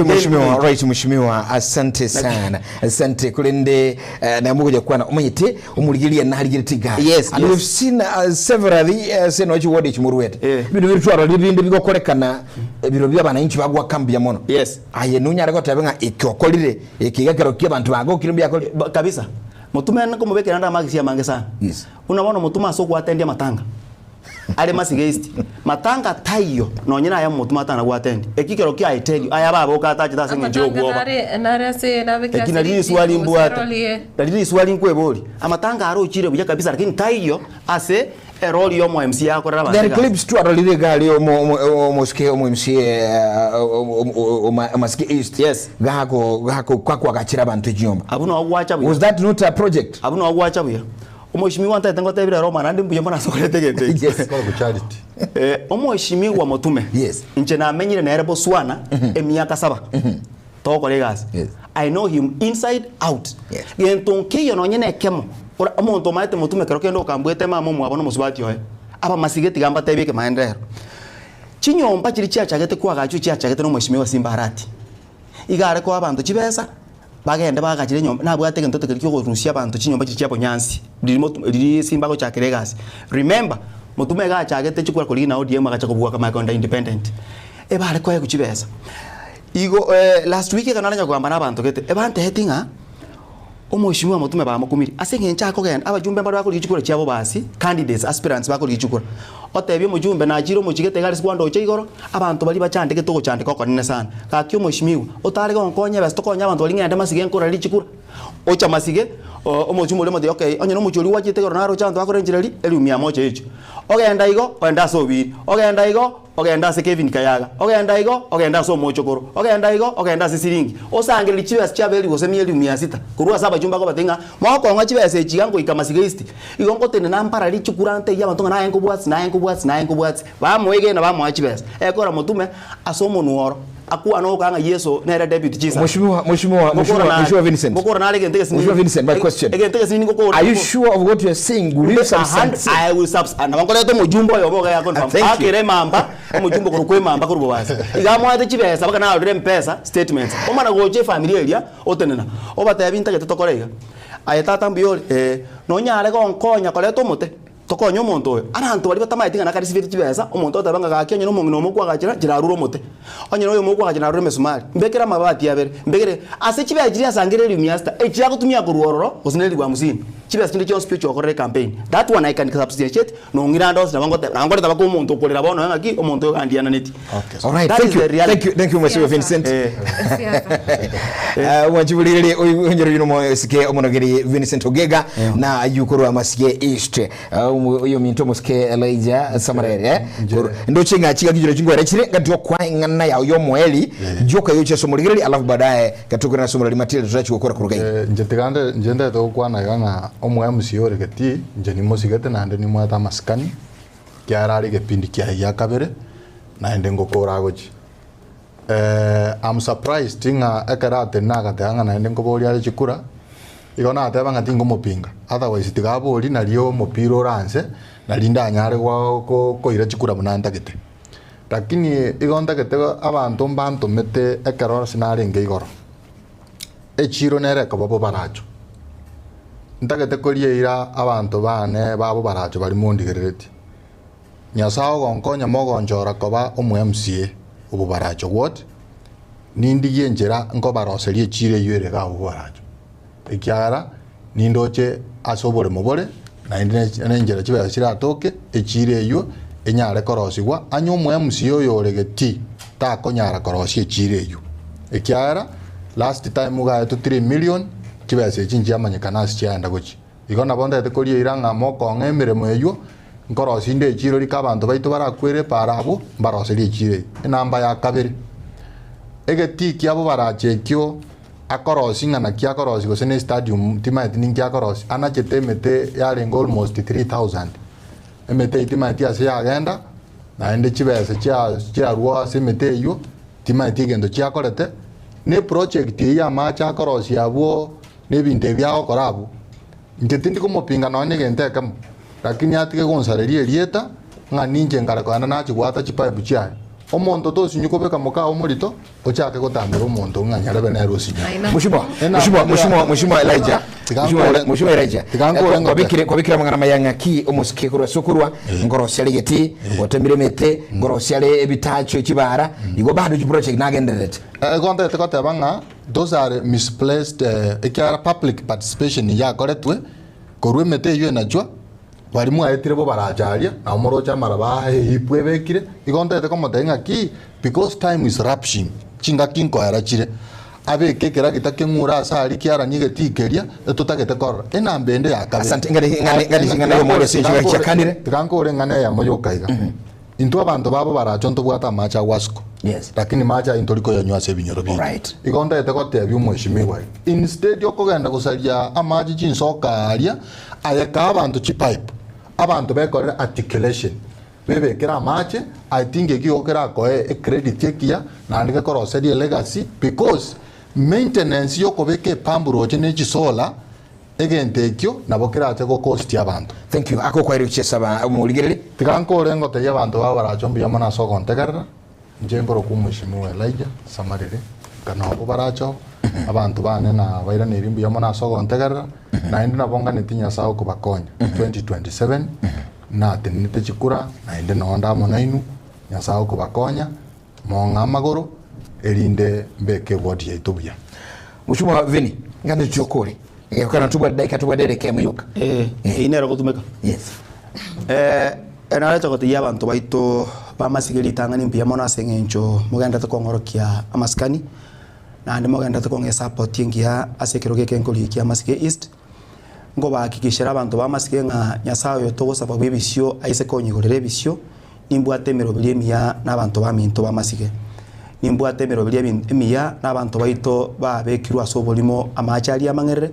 mheshimiwa asante sana asante kulende na mugoja kwana umanyite umuligilia na haligiriti guy yes, and we've seen severally seno wachi wodi chimuruwete bintu bitwara libindi bigokorekana biro byabana inchi bagwa kambi ya mono yes aye nunya rego tabenga ikyokolire ikigakero kyabantu bago kirimbi yakole kabisa mutume nako mubekera nda magisi ya mange sana yes unabona mutuma soko atendia matanga ale masigesti matanga tayo no nyina ya mutuma tana gwatendi ekikero kya I tell you aya baba okata chita singe njo kuoba nare se na bekira kinali swali mbwata dalili swali nkweboli amatanga aro chire buya kabisa lakini tayo ase eroli yo mo MC yako raba there clips to arolire gali omoske omo MC maske east yes gako kwakwa gachira bantu jyomba abuno agwacha buya was that not a project abuno agwacha buya omoshimiwa ntatengo tebira Roma nandi mbuye mbona sokolete gete yes kwa charity omoshimiwa mutume yes nche na amenyire na erebo swana emyaka 7 toko legas yes I know him inside out yes gentonke yo no nyene kemo ora omonto maite mutume kero kendo kambwete mama mu abono musubati yo aba masigeti gamba tebike maendero chinyomba chiri chiachagete kwa gachu chiachagete no moshimiwa Simba Arati igare ko abantu chibesa bagende bagachire nyomba nabwate gento tekirikyo kurusia abantu chinyomba chiri chiapo nyansi liri Simba ko chakiregasi remember mutume gachagete chikura kuli na ODM agacha kubwa kama konda independent ebare ko kuchibesa igo last week kanalanya kwamba nabantu gete ebante hetinga omoshimiwa mutume ba mukumiri asenge nchako genda abajumbe mbaro bakuri chikura chiabo basi candidates aspirants bakuri chikura otebye mujumbe na jiro mujigete gari skwando che igoro abantu bali bachandike to kuchandika ko nene sana kakyo moshimiwa otare go nkonye best ko nyabantu bali ngende masige nkora ri chikura ocha masige omojumbe le mode okay onye no mujuri wachite goro naro chanto akore njireli eli 100 echo ogenda igo onda sobiri ogenda igo ogenda ase Kevin Kayaga ogenda igo ogenda ase Omochokoro ogenda igo ogenda ase Siringi osangeli chibesa chabeli gose mieli 600 kurwa saba chumba ko batenga moko nga chibesa echigango ikamasigisti igo ngotene nampara lichukurante ya bantu na enko bwatsi bamwege na bamwachibesa ekora mutume asomo nuoro akuwa no kanga Yesu na deputy Jesus Mheshimiwa Vincent Mokora na lege ntege Mheshimiwa Vincent, my question, are you sure of what you are saying? Will you substance? I will substance. Na bangole to mujumbo yo boga ya confirm akere mamba mujumbo kurukwe mamba kurubo basi igamo ate chibesa baka na already mpesa statements omana goche familia elia otenena obata binta ke tokorega ayetata mbiyo no nyare go nkonya kole to mote tokonyo omonto oyo abantu bali batamayitinga na karisiviti chibesa omonto otabanga gakyo nyino mongino omokwa gachira jiraruro mote onyino oyo omokwa gachira ruro mesumari mbekera mabati yabere mbekere ase chibesa chiri asangire lumiasta echira kutumia kuruororo osineli bwa musini chibesa chindi chyo speech okorre campaign that one I can substantiate no ngira ndos na bangote tabako omonto okolera bono ngaki omonto ogandiana neti. All right, thank you Mr. Vincent. Wajibulire onjero yuno mo sike omonogeri Vincent Ogega na yukuru amasike East uyo minto moske Elijah Samarere ndo chinga gijiro chingwa rechire ngatwa kwa ngana ya yo moeli joka yoche somuligiri alafu baadaye katuko na somulali Matilda tutachi gukora kurugai njetigande njenda to kwa na ganga omwe musio regeti njeni mosigete na ndeni mwata maskani kyarari gepindi kya ya kabere na ende ngokora gochi I'm surprised tinga ekarate naga tanga na ende ngobori ari chikura igona ateba ngati ngomopinga otherwise tigabori na rio mopiro ranse na linda nyare kwa ko ira chikura munanda gete lakini igonda gete abantu mbantu mete ekarora sinarenge igoro echiro nere kababo baracho ndagete korie ira abantu bane babo baracho bari mundigereti nyasao gonkonya mogonjora koba omu MCA ubu baracho what nindi yenjera ngo baroserie chire yure ga ubu baracho ikyara nindoche asobore mobore na ndinenjera chiba chira atoke echire yo enyare korosigwa anyo omu MCA oyo regeti ta konyara korosie chire yo ikyara last time uga 3 million chibese chinji amanyekana sichanda gochi igona bonda tekorie iranga moko ngemiremo eyo nkorosi inde chiro likabantu baitu barakwere parabo baroserie chire enamba ya kabiri egeti kyabo barachekyo akorosi ngana kya korosi gosene stadium timati ninki akorosi anachetemete yale almost 3000 emete timati ase agenda na ende chibese cha ruwa semete yo timati gendo cha korete ne project ya macha korosi yabo ne binte byao korabo ngetindi kumopinga none gente kam lakini atike gonsarerie rieta nganinje ngarakana na chigwata chipipe chia omonto to sinyuko beka moka omorito ochake gotambira omonto nganyara bena rosinya Mheshimiwa Elijah kwabikira mangana mayanga ki omosike kurwa sokurwa ngorosiale geti otembire mete ngorosiale ebitacho chibara igo bado project nagenderete gonta tekota banga those are misplaced ekara public participation ya koretwe korwe mete yo najwa walimu aetire bo barajaria na omorocha maraba hipwe bekire igonta tekomotenga ki because time is rapshing chinga kinko arachire abe kekera kitakengura asali kiara nigetikeria tutagete kor enambende yakabere asante ngane yo moro sinjwa kyakanire tikanko orengane ya moyo kaiga into abantu babo barachonto bwata macha wasko yes lakini macha intoliko ya nywase binyoro bi right igonda etekote byumweshimiwa instead yokogenda gusaria amaji chinsoka aria ayeka abantu chipipe abantu bekore articulation bebekera mache I think ekiokera koe credit yekia na ndike koroserie legacy because maintenance yokobeke pamburoje ne chisola egentekyo nabokera ate go cost yabantu thank you ako kwairi chesaba umuligere tikanko rengo te yabantu babaracho ya mona so kontegarra njengoro kumwishimiwa Elijah Samarere kana abo baracho abantu bane na baira nerimbu ya mona so kontegarra na indi nabonga netinya sao kubakonya 2027 na tenite chikura na indi nonda monainu nyasao kubakonya monga magoro erinde mbeke wodi yetubuya Mheshimiwa Vini ngande chokore kana tuba daika tuba dereke muyuka inero kutumeka yes enareta kotiya abantu baito bamasigeli tangani mpia mona sengencho muganda tukongorokia amaskani na ndi muganda tukonge support yengia asekeroge kenkoli kia masike east ngo bahakikishira abantu bamasike nga nyasayo yotogo sababu ebisyo aise konyigorere ebisyo nimbwate 200 n'abantu baminto bamasige nimbwate 200 n'abantu baito babekirwa asobolimo amachari amang'erere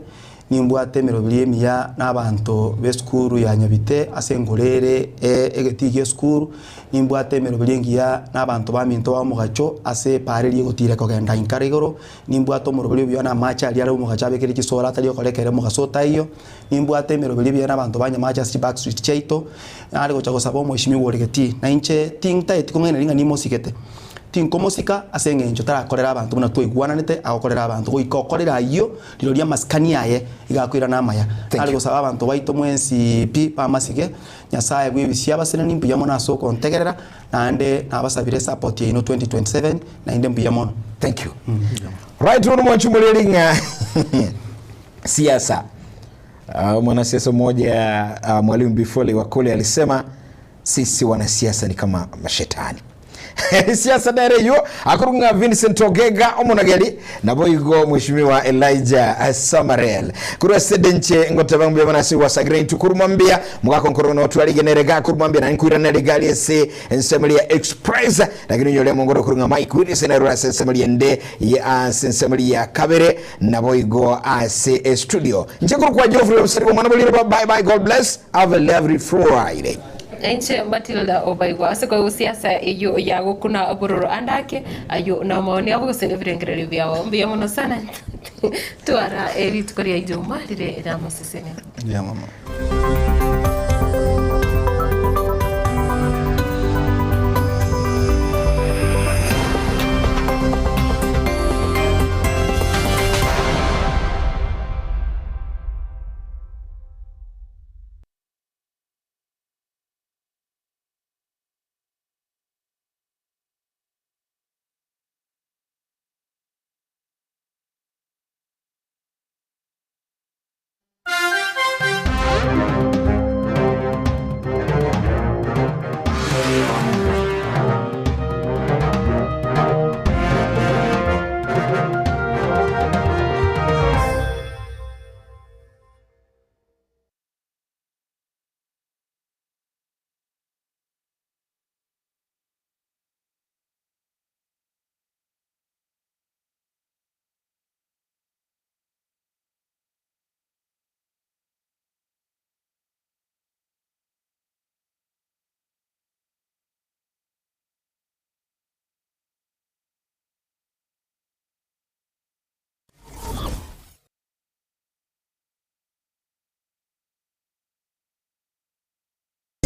nimbwate 200 n'abantu b'eskuru ya Nyabite asengorere egetigie skuru nimbwate 200 n'abantu baminto bamugacho ase pareri gotire kogenda inkarigoro nimbwate 200 na amachari ari umugacha bekire kisora atari okorekere mugasota iyo nimbwate 200 n'abantu banyamacha si Backstreet Chaito ari gocha gosaba mwishimi woregeti na inche tingta etikongene ringa nimosikete tinko musika asenge tarakorera abantu buna twigwananete agokorera abantu goikokorera iyo riroria maskani yaye igakwira namaya ari gusaba abantu baito mwensi pi pamasige nyasaye gwibisia basene nimbuya mona soko ntegerera nande nabasabire support ino 2027 na inde mbuya mona. Thank you. Right on mwanchumuliringa siasa. Mwanasiasa mmoja Mwalimu Bifoli wa kule alisema sisi wanasiasa ni kama mashetani. Siasa dare yo akurunga Vincent Ogega omunageli naboigo mheshimiwa Elijah Samarel kura sedenche ngotabambe banasi wasagrein tukurumambia mugako nkorono twaligenerega kurumambia na nkwira na legali ese Ensemalia Express lakini nyole mongoro kurunga Mike Willis na rasa Ensemalia nde ya Ensemalia Kabere naboigo ase studio njekuru kwa Geoffrey Msari mwana bolire bye bye, God bless, have a lovely Friday. Enche Matilda Obaigwa asiko siasa iyo yago kuna bururu andake ayo na maoni abo guselebrengere byabo mbiya muno sana tuara eri tukoria ijuma rire ramo sesene ya mama.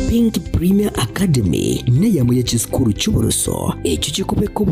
Pink Premier Academy ne yamuye chiskuru cy'uburuso ekyo kikubeko